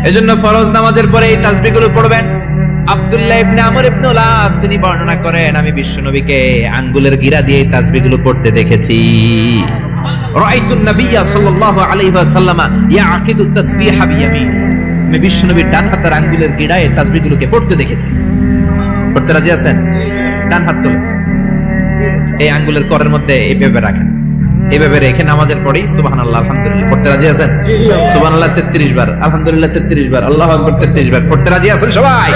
এজন্য ফরজ নামাজের পরে এই তাসবিহগুলো পড়বেন। আব্দুল্লাহ ইবনে আমর ইবনে উলাস তিনি বর্ণনা করেন আমি বিশ্বনবীকে আঙ্গুলের গিরা দিয়ে এই তাসবিহগুলো পড়তে দেখেছি। রাআইতুন নাবিয়্যা সাল্লাল্লাহু আলাইহি ওয়াসাল্লাম ইয়াকিদু তাসবিহা বিয়ামিন। আমি বিশ্বনবীর ডান হাতের আঙ্গুলের গিরায় এই তাসবিহগুলোকে পড়তে দেখেছি। পড়তে রাজি আছেন? ডান হাত তুলে এই আঙ্গুলের করের মধ্যে এইভাবে রাখেন, এইভাবে রেখে নামাজের পরেই সুবহানাল্লাহ আলহামদুলিল্লাহ পড়তে রাজি আছেন? সুবহানাল্লাহ 33 বার, আলহামদুলিল্লাহ 33 বার, আল্লাহু আকবার 33 বার। পড়তে রাজি আছেন সবাই?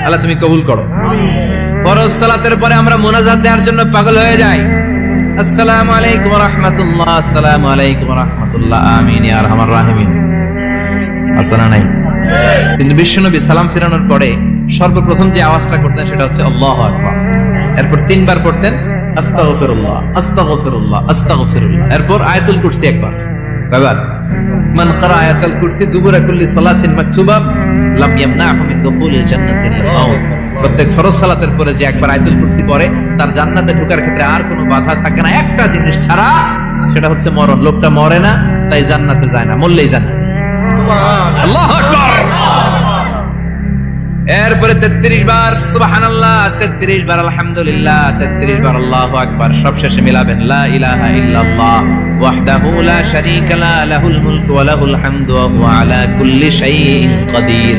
আল্লাহ তুমি কবুল করো। ফরজ সালাতের পরে আমরা মুনাজাত দেওয়ার জন্য পাগল হয়ে যাই। আসসালামু আলাইকুম ওয়া রাহমাতুল্লাহ, আসসালামু আলাইকুম ওয়া রাহমাতুল্লাহ, আমিন ইয়া আরহামার রাহিমিন। আসসালামু নাই। কিন্তু বিশ্বনবী সালাম ফিরানোর পরে সর্বপ্রথম যে আওয়াজটা করতেন সেটা হচ্ছে আল্লাহু আকবার। এরপর 3 বার পড়তেন আস্তাগফিরুল্লাহ, আস্তাগফিরুল্লাহ, আস্তাগফিরুল্লাহ। এরপর আয়াতুল কুরসি একবার। কয়বার? মান ক্বারা আয়াতুল কুরসি দুবুরা কুল্লি সালাতিন মাকতুবা লাম ইয়ামনাহু মিন দুখুলিল জান্নাতি ইল্লা মাউত। প্রত্যেক ফরজ সালাতের পরে যে একবার আয়াতুল কুরসি পড়ে তার জান্নাতে ঢোকার ক্ষেত্রে আর কোনো বাধা থাকে না, একটা জিনিস ছাড়া, সেটা হচ্ছে মরণ। লোকটা মরে না তাই জান্নাতে যায় না, মরলেই জান্নাতে। আল্লাহু আকবার। এরপরে 33 বার সুবহানাল্লাহ, 33 বার আলহামদুলিল্লাহ, 33 বার আল্লাহু আকবার। সব শেষে মিলাবেন লা ইলাহা ইল্লাল্লাহ ওয়াহদাহু লা শারীকা লা লাহুল মুলকু ওয়া লাহুল হামদু ওয়া হুয়া আলা কুল্লি শাইইন কাদির।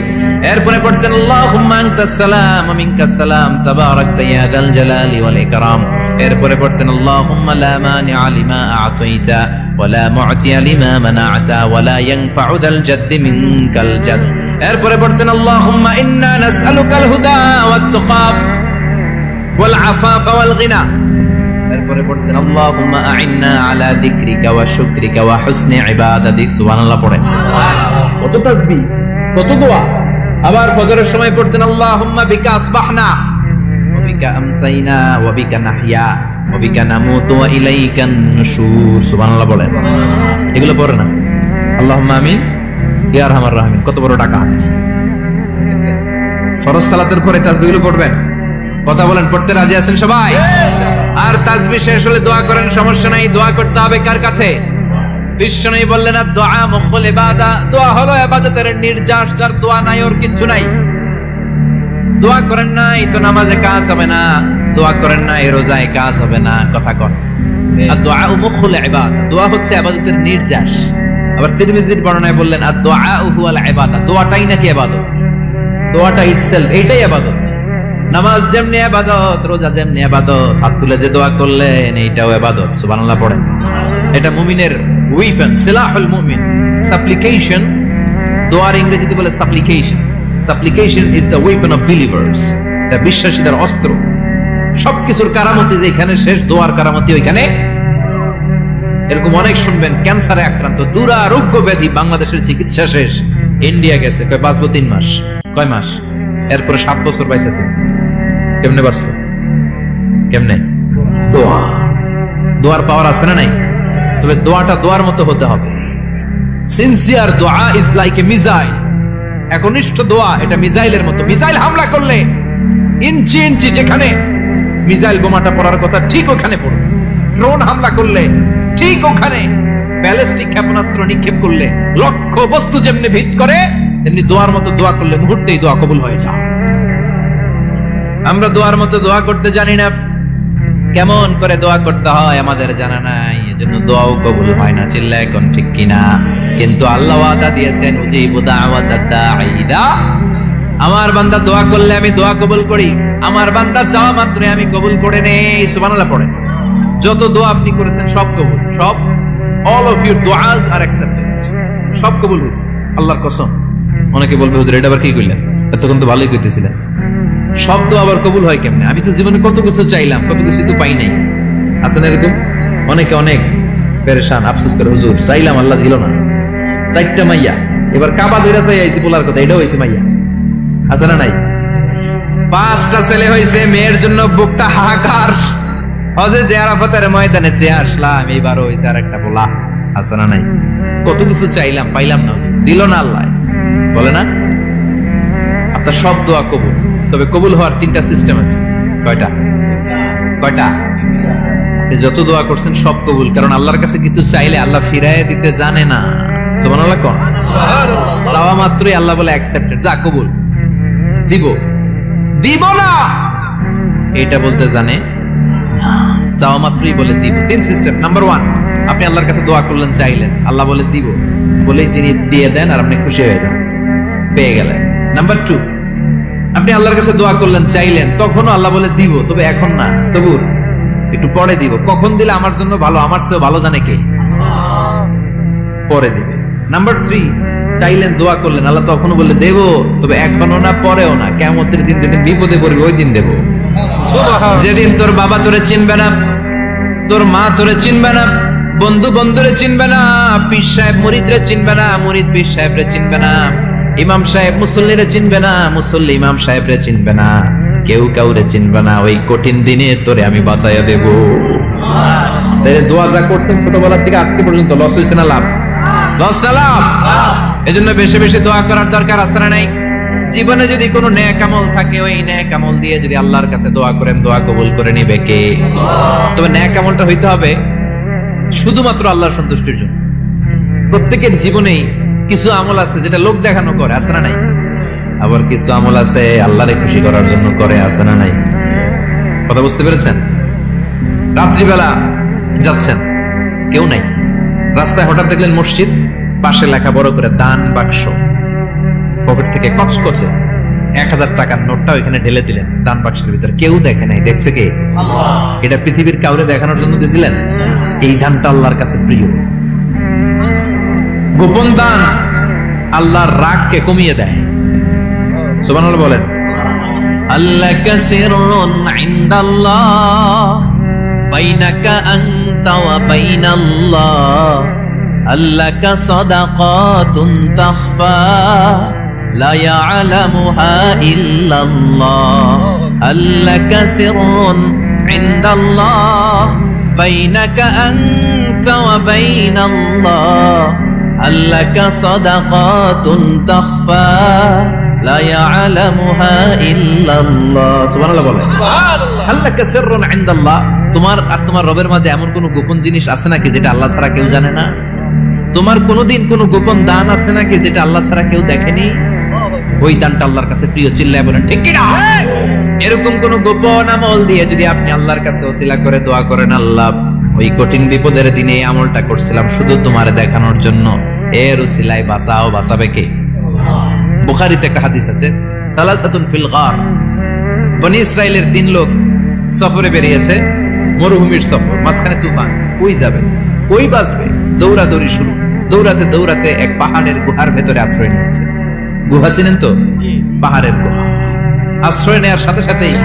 এরপরে পড়তেন আল্লাহুম্মা আনতাস সালাম ওয়া মিনকাস সালাম তাবারাকতা ইয়া যাল জালালি ওয়াল ইকরাম। এরপরে পড়তেন আল্লাহুম্মা লা মানিআ লিমা আ'তাইতা ওয়া লা মু'তিয়া লিমা মানা'তা ওয়া লা ইয়ানফা'ু যাল জাদ্দি মিনকাল জাদ। এরপরে পড়তেন আল্লাহুম্মা ইন্না নাসআলুকাল হুদা ওয়াত তুকা ওয়াল আফাফা ওয়াল গিনা। এরপরে পড়তেন আল্লাহুম্মা আ'ইন্না আলা যিকরিকা ওয়া শুকরিকা ওয়া হুসনি ইবাদাতিক। সুবহানাল্লাহ পড়েন। কত তাসবিহ, কত দোয়া। আবার ফজরের সময় পড়তেন আল্লাহুম্মা বিকা আসবাহনা ওয়া বিকা আমসাইনা ওয়া বিকা নাহইয়া ওয়া বিকা নামুতু ওয়া ইলাইকান নুশুর। সুবহানাল্লাহ বলেন। এগুলো পড়ে না? আল্লাহুম্মা আমিন ইয়া আরহামার রাহিমিন। কত বড় ডাকাত। ফরজ সালাতের পরে তাসবিহগুলো পড়বেন। কথা বলেন, পড়তে রাজি আছেন সবাই? আর তাসবিহ শেষ হলে দোয়া করেন, সমস্যা নাই। দোয়া করতে হবে কার কাছে? বিশ্বনবী বললেন দোয়া মুখুল ইবাদা, দোয়া হলো ইবাদতের নির্যাস। যার দোয়া নাই ওর কিচ্ছু নাই। দোয়া করেন নাই তো নামাজে কাজ হবে না, দোয়া করেন নাই রোজায় কাজ হবে না। কথা কর। আর দোয়া মুখুল ইবাদা, দোয়া হচ্ছে ইবাদতের নির্যাস। আবার তিরমিজির বর্ণনায় বললেন আর দোয়া হুয়াল ইবাদা, দোয়াটাই নাকি ইবাদত। দোয়াটা ইটসেলফ, এইটাই ইবাদত। নামাজ যেমনি ইবাদত, রোজা যেমনি ইবাদত, হাত তুলে যে দোয়া করলেন এইটাও ইবাদত। সুবহানাল্লাহ পড়েন। এটা মুমিনের ওয়েপন, সিলাহুল মুমিন। সাপ্লিকেশন, দোয়ার ইংরেজিতে বলে সাপ্লিকেশন। সাপ্লিকেশন is the weapon of believers. এটা বিশ্বাসীদের অস্ত্র। সবকিছুর কারামতি যেখানে শেষ, দোয়ার কারামতি ওইখানে। এরকম অনেক শুনবেন ক্যান্সারে আক্রান্ত, দুরারোগ্য ব্যাধি, বাংলাদেশের চিকিৎসা শেষ, ইন্ডিয়া গেছে, কয় বাঁচবো 3 মাস। কয় মাস? এরপরে 7 বছর বাইসেছে। কেমনে বাঁচলো? কেমনে? দোয়া। দোয়ার পাওয়ার আছে না নাই? তবে দোয়াটা দোয়ার মতো হতে হবে। সিনসিয়ার দোয়া ইজ লাইক এ মিসাইল। একনিষ্ঠ দোয়া এটা মিসাইলের মতো। মিসাইল হামলা করলে ইঞ্চি ইঞ্চি যেখানে মিসাইল বোমাটা পড়ার কথা ঠিক ওখানে পড়বে। ড্রোন হামলা করলে ঠিক ওখানে, ব্যালিস্টিক ক্ষেপণাস্ত্র নিক্ষেপ করলে লক্ষ্য বস্তু যেমনি ভিত করে, তেমনি দোয়ার মতো দোয়া করলে মুহূর্তেই দোয়া কবুল হয়ে যায়। আমরা দোয়ার মতো দোয়া করতে জানি না। কেমন করে দোয়া করতে হয় আমাদের জানা নাই, এজন্য দোয়াও কবুল হয় না। চিল্লা এখন ঠিক কিনা? কিন্তু আল্লাহ ওয়াদা দিয়েছেন উজিবু দাওয়াতাদ দাঈ ইযা, আমার বান্দা দোয়া করলে আমি দোয়া কবুল করি। আমার বান্দা চাওয়া মাত্রই আমি কবুল করে নেই। সুবহানাল্লাহ পড়েন। যত দোয়া আপনি করেছেন সব কবুল, সব। all of your du'as are accepted, সব কবুল হয়েছে আল্লাহর কসম। অনেকে বলবে হুজুর এটা আবার কি কইলেন, এতক্ষণ তো ভালোই কইতেছিলেন। সব দোয়া আবার কবুল হয় কেমনে? আমি তো জীবনে কত কিছু চাইলাম, কত কিছু তো পাই নাই। আছে না এরকম? অনেকে অনেক পেরেশান, আফসোস করে হুজুর চাইলাম আল্লাহ দিল না। 4টা মাইয়া, এবার কাবা ধরে চাই আইছি পোলার কথা, এটাও হইছে মাইয়া। আছে না নাই? 5টা ছেলে হইছে, মেয়ের জন্য বুকটা হাহাকার। হজে যে আরাফাতের ময়দানে চেয়ে আসলাম, এইবারও হইছে আরেকটা পোলা। আছে না নাই? কত কিছু চাইলাম, পাইলাম না, দিল না আল্লাহ। বলে না আপনার সব দোয়া কবুল। তবে কবুল হওয়ার 3টা সিস্টেম আছে। কয়টা? কয়টা? যত দোয়া করছেন সব কবুল, কারণ আল্লাহর কাছে কিছু চাইলে আল্লাহ ফিরাইয়ে দিতে জানে না। সুবহানাল্লাহ কোন? চাওয়া মাত্রই আল্লাহ বলে অ্যাকসেপ্টেড, যা কবুল। দিব দিব না এটা বলতে জানে না, চাওয়া মাত্রই বলে দিব। 3 সিস্টেম। নাম্বার 1, আপনি আল্লাহর কাছে দোয়া করলেন, চাইলেন, আল্লাহ বলে দিব, বলেই তিনি দিয়ে দেন আর আপনি খুশি হয়ে যান, পেয়ে গেলেন। নাম্বার 2, আপনি আল্লাহর কাছে দোয়া করলেন, চাইলেন, তখনও আল্লাহ বলে দিব, তবে এখন না, সবুর, একটু পরে দিব। কখন দিলে আমার জন্য ভালো, আমার চেয়ে ভালো জানে কে? পরে দিবে। নাম্বার 3, চাইলেন, দোয়া করলেন, আল্লাহ তখনও বলে দেব, তবে এখনো না, পরেও না, কিয়ামতের দিন যেদিন বিপদে পড়বে ওই দিন দেব। যেদিন তোর বাবা তোরে চিনবে না, তোর মা তোরে চিনবে না, বন্ধু বন্ধুরে চিনবে না, পীর সাহেব মুরিদরে চিনবে না, মুরিদ পীর সাহেবরে চিনবে না, ইমাম সাহেব মুসল্লিরে চিনবে না, মুসল্লি ইমাম সাহেবরে চিনবে না, কেউ কাউরে চিনবে না। ওই কঠিন দিনে তোরে আমি বাঁচাইয়া দেব। দোয়া যা করছেন ছোটবেলা থেকে আজকে পর্যন্ত, লস হয়েছে না লাভ? লস না লাভ? এজন্য বেশি বেশি দোয়া করার দরকার আছে না নাই? জীবনে যদি কোনো নেক আমল থাকে, ওই নেক আমল দিয়ে যদি আল্লাহর কাছে দোয়া করেন, দোয়া কবুল করে নিবে কে? তবে নেক আমলটা হইতে হবে শুধুমাত্র আল্লাহর সন্তুষ্টির জন্য। প্রত্যেকের জীবনেই কিছু আমল আছে যেটা লোক দেখানো করে, আছে না নাই? আবার কিছু আমল আছে আল্লাহরে খুশি করার জন্য করে, আছে না নাই? কথা বুঝতে পেরেছেন? রাত্রিবেলা যাচ্ছেন, কেউ নাই, রাস্তায় হঠাৎ দেখলেন মসজিদ, পাশে লেখা বড় করে দান বাক্স, পকেট থেকে কচকচে 1000 টাকার নোটটা ওইখানে ঢেলে দিলেন দান বাক্সের ভিতরে। কেউ দেখে নাই, দেখছে কে? আল্লাহ। এটা পৃথিবীর কাউরে দেখানোর জন্য দিয়েছিলেন? এই দানটা আল্লাহর কাছে প্রিয়। গোপন দান আল্লাহর রাগকে কমিয়ে দেয়। সুবহানাল্লাহ বলেন। আল্লাকা সিররুন ইনদাল্লাহ বাইনাকা আনতা ওয়া বাইনাল্লাহ, আল্লাকা সাদাকাতুন তাখফা লা ইয়ালামুহা ইল্লাল্লাহ, আল্লাকা সিররুন ইনদাল্লাহ বাইনাকা আনতা ওয়া বাইনাল্লাহ, আল্লাকা সাদাকাতুন তাখফা লা ইয়ালামুহা ইল্লাল্লাহ। সুবহানাল্লাহ বলেন। সুবহানাল্লাহ। আল্লাকা সিররুন ইনদাল্লাহ, তোমার আর তোমার রবের মাঝে এমন কোন গোপন জিনিস আছে নাকি যেটা আল্লাহ ছাড়া কেউ জানে না? তোমার কোনদিন কোন গোপন দান আছে নাকি যেটা আল্লাহ ছাড়া কেউ দেখেনি? ওই দানটা আল্লাহর কাছে প্রিয়। চিল্লায় বলেন ঠিক কি না? এরকম কোন গোপন আমল দিয়ে যদি আপনি আল্লাহর কাছে ওসিলা করে দোয়া করেন, আল্লাহ ওই কঠিন বিপদের দিনে এই আমলটা করছিলাম শুধু তোমার দেখানোর জন্য, এর ওসিলায় বাঁচাও, বাঁচাবে কে? বুখারীতে একটা হাদিস আছে, সালাসাতুন ফিল গার, বনি ইসরাইলের 3 লোক সফরে বেরিয়েছে, মরুভূমির সফর, মাঝখানে তুফান, কই যাবে, কই বাঁচবে, দৌড়াদৌড়ি শুরু। দৌড়াতে দৌড়াতে এক পাহাড়ের গুহার ভেতরে আশ্রয় নিয়েছে। গুহা চিনেন তো? পাহাড়ের গুহা। আশ্রয় নেওয়ার সাথে সাথেই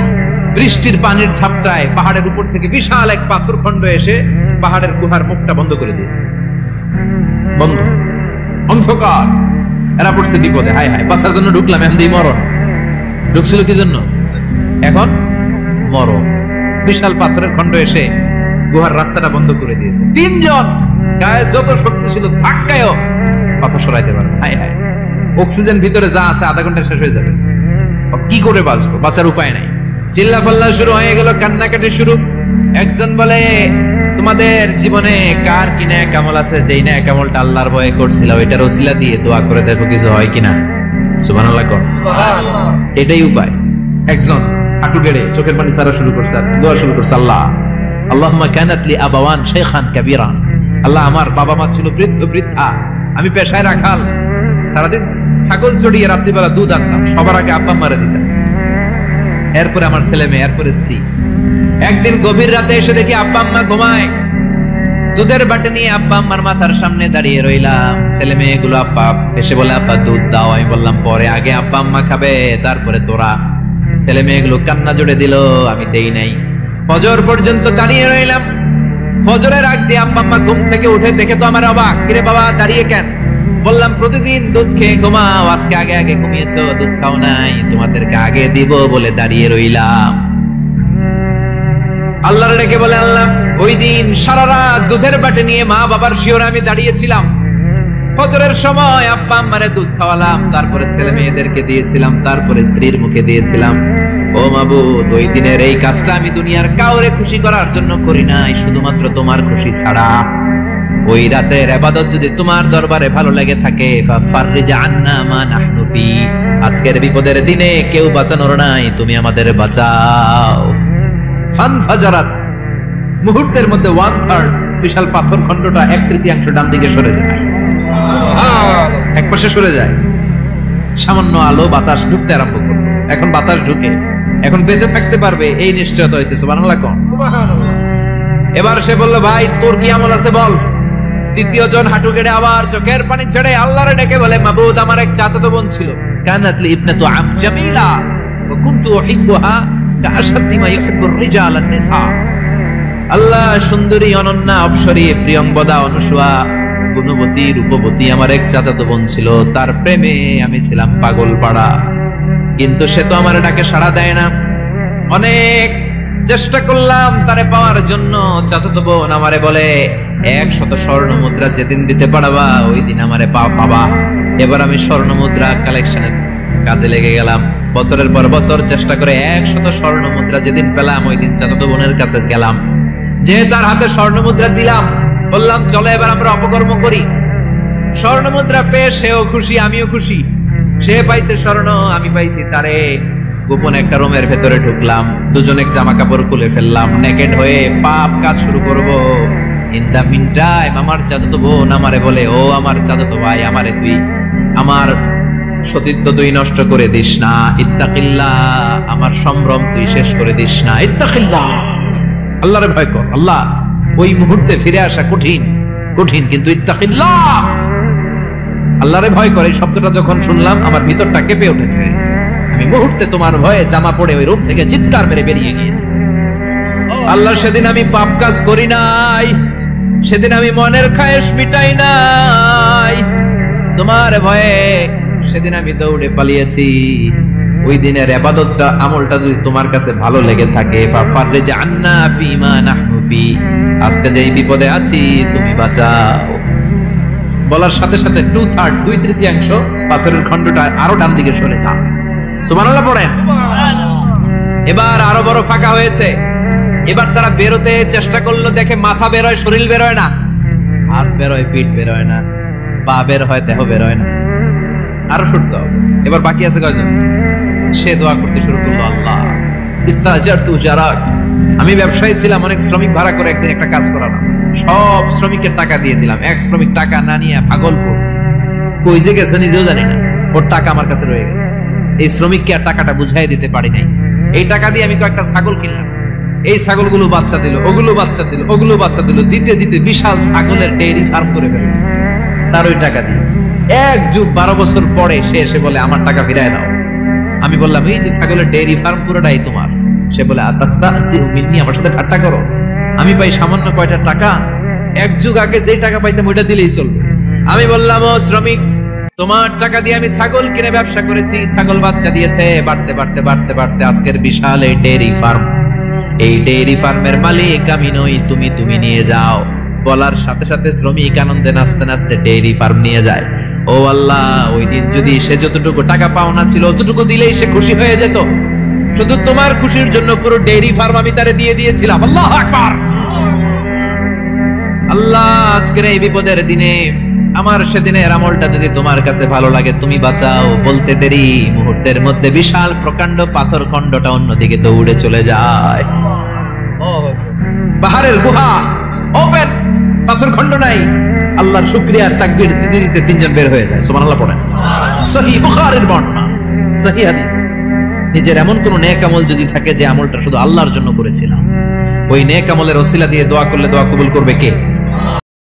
বৃষ্টির পানির ঝাপটায় পাহাড়ের উপর থেকে বিশাল এক পাথর খণ্ড এসে পাহাড়ের গুহার মুখটা বন্ধ করে দিয়েছে। বন্ধ, অন্ধকার। এরা পড়ছে বিপদে, হায় হায় বাঁচার জন্য ঢুকলাম, এখন দিয়ে মরণ। ঢুকছিল কি জন্য? এখন মরণ। বিশাল পাথরের খণ্ড এসে গুহার রাস্তাটা বন্ধ করে দিয়েছে। 3 জন গায়ে যত শক্তি ছিল ধাক্কায়ও পাথর সরাইতে পারে। হায় হায়, অক্সিজেন ভিতরে যা আছে আধা ঘন্টা শেষ হয়ে যাবে। কি করে বাঁচবো? বাঁচার উপায় নাই। চিল্লা পাল্লা শুরু হয়ে গেল, কান্নাকাটি শুরু। একজন বলে, তোমাদের জীবনে কার কি নেক আমল আছে যেই নেক আমলটা আল্লাহর ভয়ে করছিল, ওইটার ওসিলা দিয়ে দোয়া করে দেখো কিছু হয় কিনা। সুবহানাল্লাহ কোন? সুবহানাল্লাহ। এটাই উপায়। একজন হাঁটু গেড়ে চোখের পানি ছাড়া শুরু করছে, দোয়া শুরু করছে, আল্লাহ আল্লাহুম্মা কানাত লি আবাওয়ান শাইখান কাবীরা, আল্লাহ আমার বাবা মা ছিল বৃদ্ধ বৃদ্ধা, আমি পেশায় রাখাল, সারাদিন ছাগল চড়িয়ে রাত্রিবেলা দুধ আনতাম, সবার আগে আব্বা মারা দিতাম, এরপরে আমার ছেলে মেয়ে, এরপরে স্ত্রী। একদিন গভীর রাতে এসে দেখি আব্বা আম্মা ঘুমায়, দুধের বাটি নিয়ে আব্বা আম্মার মাথার সামনে দাঁড়িয়ে রইলাম। ছেলে মেয়েগুলো আব্বা এসে বলে, আব্বা দুধ দাও। আমি বললাম পরে, আগে আব্বা আম্মা খাবে তারপরে তোরা। ছেলে মেয়েগুলো কান্না জুড়ে দিল, আমি দেই নাই। ফজর পর্যন্ত দাঁড়িয়ে রইলাম। ফজরের আগ দিয়ে আব্বা আম্মা ঘুম থেকে উঠে দেখে তো আমার অবাক, কিরে বাবা দাঁড়িয়ে কেন? বললাম প্রতিদিন দুধ খেয়ে ঘুমাও, আজকে আগে আগে ঘুমিয়েছো, দুধ খাও নাই, তোমাদেরকে আগে দিব বলে দাঁড়িয়ে রইলাম। আল্লাহর ডেকে বলে, আল্লাহ ওই দিন সারা রাত দুধের বাটি নিয়ে মা বাবার শিওরে আমি দাঁড়িয়েছিলাম, ফজরের সময় আব্বা আম্মারে দুধ খাওয়ালাম, তারপরে ছেলে মেয়েদেরকে দিয়েছিলাম, তারপরে স্ত্রীর মুখে দিয়েছিলাম। ও মাবুদ, ওই দিনের এই কাজটা আমি দুনিয়ার কাউরে খুশি করার জন্য করি নাই, শুধুমাত্র তোমার খুশি ছাড়া। ওই রাতের ইবাদত যদি তোমার দরবারে ভালো লেগে থাকে, ফাফাররিজ আন্না মা নাহনু ফি, আজকের বিপদের দিনে কেউ বাঁচানোর নাই, তুমি আমাদের বাঁচাও। ফানফাজারাত, মুহূর্তের মধ্যে 1/3 বিশাল পাথর খণ্ডটা 1/3 ডান দিকে সরে যায়, একপাশে সরে যায়। সামান্য আলো বাতাস ঢুকতে আরম্ভ করলো। এখন বাতাস ঢুকে, এখন বেঁচে থাকতে পারবে এই নিশ্চয়তা হয়েছে। সুবহানাল্লাহ কোন? সুবহানাল্লাহ। এবার সে বলল, ভাই তোর কি আমল আছে বল। দ্বিতীয় জন হাঁটু গেড়ে আবার চোখের পানি ছেড়ে আল্লাহরে ডেকে বলে, মাবুদ আমার এক চাচাতো বোন ছিল, কানাত লি ইবনাতু আম জামিলা ওয়া কুনতু উহিব্বুহা কাআশাদ্দি মা ইউহিব্বুর রিজাল আন-নিসা। আল্লাহ সুন্দরী, অনন্যা, অপসরী, প্রিয়ংবদা, অনুসুয়া, গুণবতী, রূপবতী আমার এক চাচাতো বোন ছিল, তার প্রেমে আমি ছিলাম পাগল পাড়া, কিন্তু সে তো আমার ডাকে সাড়া দেয় না। অনেক চেষ্টা করলাম তারে পাওয়ার জন্য। চাচাতো বোন আমারে বলে, 100 স্বর্ণ মুদ্রা যেদিন দিতে পারবা ওই দিন আমারে পাবা। এবার আমি স্বর্ণ মুদ্রা কাজে লেগে গেলাম। বছরের পর বছর চেষ্টা করে 100 স্বর্ণ মুদ্রা যেদিন পেলাম ওই দিন চাচাতো বোনের কাছে গেলাম, যে তার হাতে স্বর্ণ মুদ্রা দিলাম, বললাম চলো এবার আমরা অপকর্ম করি। স্বর্ণ মুদ্রা পেয়ে সেও খুশি, আমিও খুশি। সে পাইছে স্বর্ণ, আমি পাইছি তারে। গোপন একটা রুমের ভেতরে ঢুকলাম, দুজনে জামা কাপড় খুলে ফেললাম, নেকেড হয়ে পাপ কাজ শুরু করব। ইন দা মিন টাইম আমার চাচাতো বোন আমারে বলে, ও আমার চাচাতো ভাই, আমারে তুই আমার সতীত্ব তুই নষ্ট করে দিস না, ইত্তাকিল্লাহ, আমার সম্ভ্রম তুই শেষ করে দিস না, ইত্তাকিল্লাহ, আল্লাহরে ভয় কর। আল্লাহ, ওই মুহূর্তে ফিরে আসা কঠিন কঠিন, কিন্তু ইত্তাকিল্লাহ, আল্লাহরে ভয় করে। এই শব্দটা যখন শুনলাম আমার ভিতরটা কেঁপে উঠেছে। আমি মুহূর্তে তোমার ভয়ে জামা পড়ে ওই রূপ থেকে চিৎকার মেরে বেরিয়ে গিয়েছি। আল্লাহ, সেদিন আমি পাপ কাজ করি নাই, সেদিন আমি মনের খায়েশ মিটাই নাই, তোমার ভয়ে সেদিন আমি দৌড়ে পালিয়েছি। ওই দিনের ইবাদতটা আমলটা যদি তোমার কাছে ভালো লেগে থাকে, ফাফাররিজ আন্না ফিমা নাহনু ফি, আজকে যেই বিপদে আছি তুমি বাঁচাও। বলার সাথে সাথে 2/3 2/3 পাথরের খণ্ডটা আরো ডান দিকে সরে যাও। সুবহানাল্লাহ পড়েন। এবার আরো বড় ফাঁকা হয়েছে। এবার তারা বেরোতে চেষ্টা করলো, দেখে মাথা বের হয়, শরীর বের হয় না, হাত বের হয়, পিঠ বের হয় না, পা বের হয়, দেহ বের হয় না, আরো সরতে হবে। এবার বাকি আছে কয়জন? সে দোয়া করতে শুরু করলো, আল্লাহ ইস্তাজারতু জারাক, আমি ব্যবসায়ী ছিলাম, অনেক শ্রমিক ভাড়া করে একদিন একটা কাজ করালাম, সব শ্রমিকের টাকা দিয়ে দিলাম। এক শ্রমিক টাকা না নিয়ে ভাগলপুর কই যে গেছে নিজেও জানি না, ওর টাকা আমার কাছে রয়ে গেল। এই শ্রমিককে আর টাকাটা বুঝাই দিতে পারি নাই। এই টাকা দিয়ে আমি কয়েকটা ছাগল কিনলাম, এই ছাগলগুলো বাচ্চা দিল, ওগুলো বাচ্চা দিল, ওগুলো বাচ্চা দিল, দিতে দিতে বিশাল ছাগলের ডেইরি ফার্ম করে ফেললাম তার ওই টাকা দিয়ে। 1 যুগ 12 বছর পরে সে এসে বলে, আমার টাকা ফিরায় দাও। আমি বললাম, এই যে ছাগলের ডেইরি ফার্ম পুরোটাই তোমার। সে বলে, আতাস্তাহজিউ মিন্নি, আমার সাথে ঠাট্টা করো? আমি পাই সামান্য কয়টা টাকা, 1 যুগ আগে যে টাকা পাইতাম ওইটা দিলেই চলবে। আমি বললাম, ও শ্রমিক, তোমার টাকা দিয়ে আমি ছাগল কিনে ব্যবসা করেছি, ছাগল বাচ্চা দিয়েছে, বাড়তে বাড়তে বাড়তে বাড়তে আজকের বিশাল এই ডেইরি ফার্ম, এই ডেইরি ফার্মের মালিক আমি নই, তুমি নিয়ে যাও। বলার সাথে সাথে শ্রমিক আনন্দে নাচতে নাচতে ডেইরি ফার্ম নিয়ে যায়। ও আল্লাহ, ওই দিন যদি সে যতটুকু টাকা পাওনা ছিল অতটুকু দিলেই সে খুশি হয়ে যেত। শুধু তোমার খুশির জন্য পুরো ডেইরি ফার্ম আমি তারে দিয়ে দিয়েছিলাম। আল্লাহু আকবার। আল্লাহ, আজকের এই বিপদের দিনে আমার সেদিনের আমলটা যদি তোমার কাছে ভালো লাগে তুমি বাঁচাও। বলতে দেরি, মুহূর্তের মধ্যে বিশাল প্রকাণ্ড পাথর খণ্ডটা অন্যদিকে দৌড়ে চলে যায়। পাহাড়ের গুহা ওপেন, পাথর খণ্ড নাই। আল্লাহর শুকরিয়া আর তাকবীর দিতে দিতে 3 জন বের হয়ে যায়। সুবহানাল্লাহ পড়েন। সহিহ বুখারীর বর্ণনা, সহিহ হাদিস। নিজের এমন কোন নেক আমল যদি থাকে যে আমলটা শুধু আল্লাহর জন্য করেছিলাম, ওই নেক আমলের ওসিলা দিয়ে দোয়া করলে দোয়া কবুল করবে কে?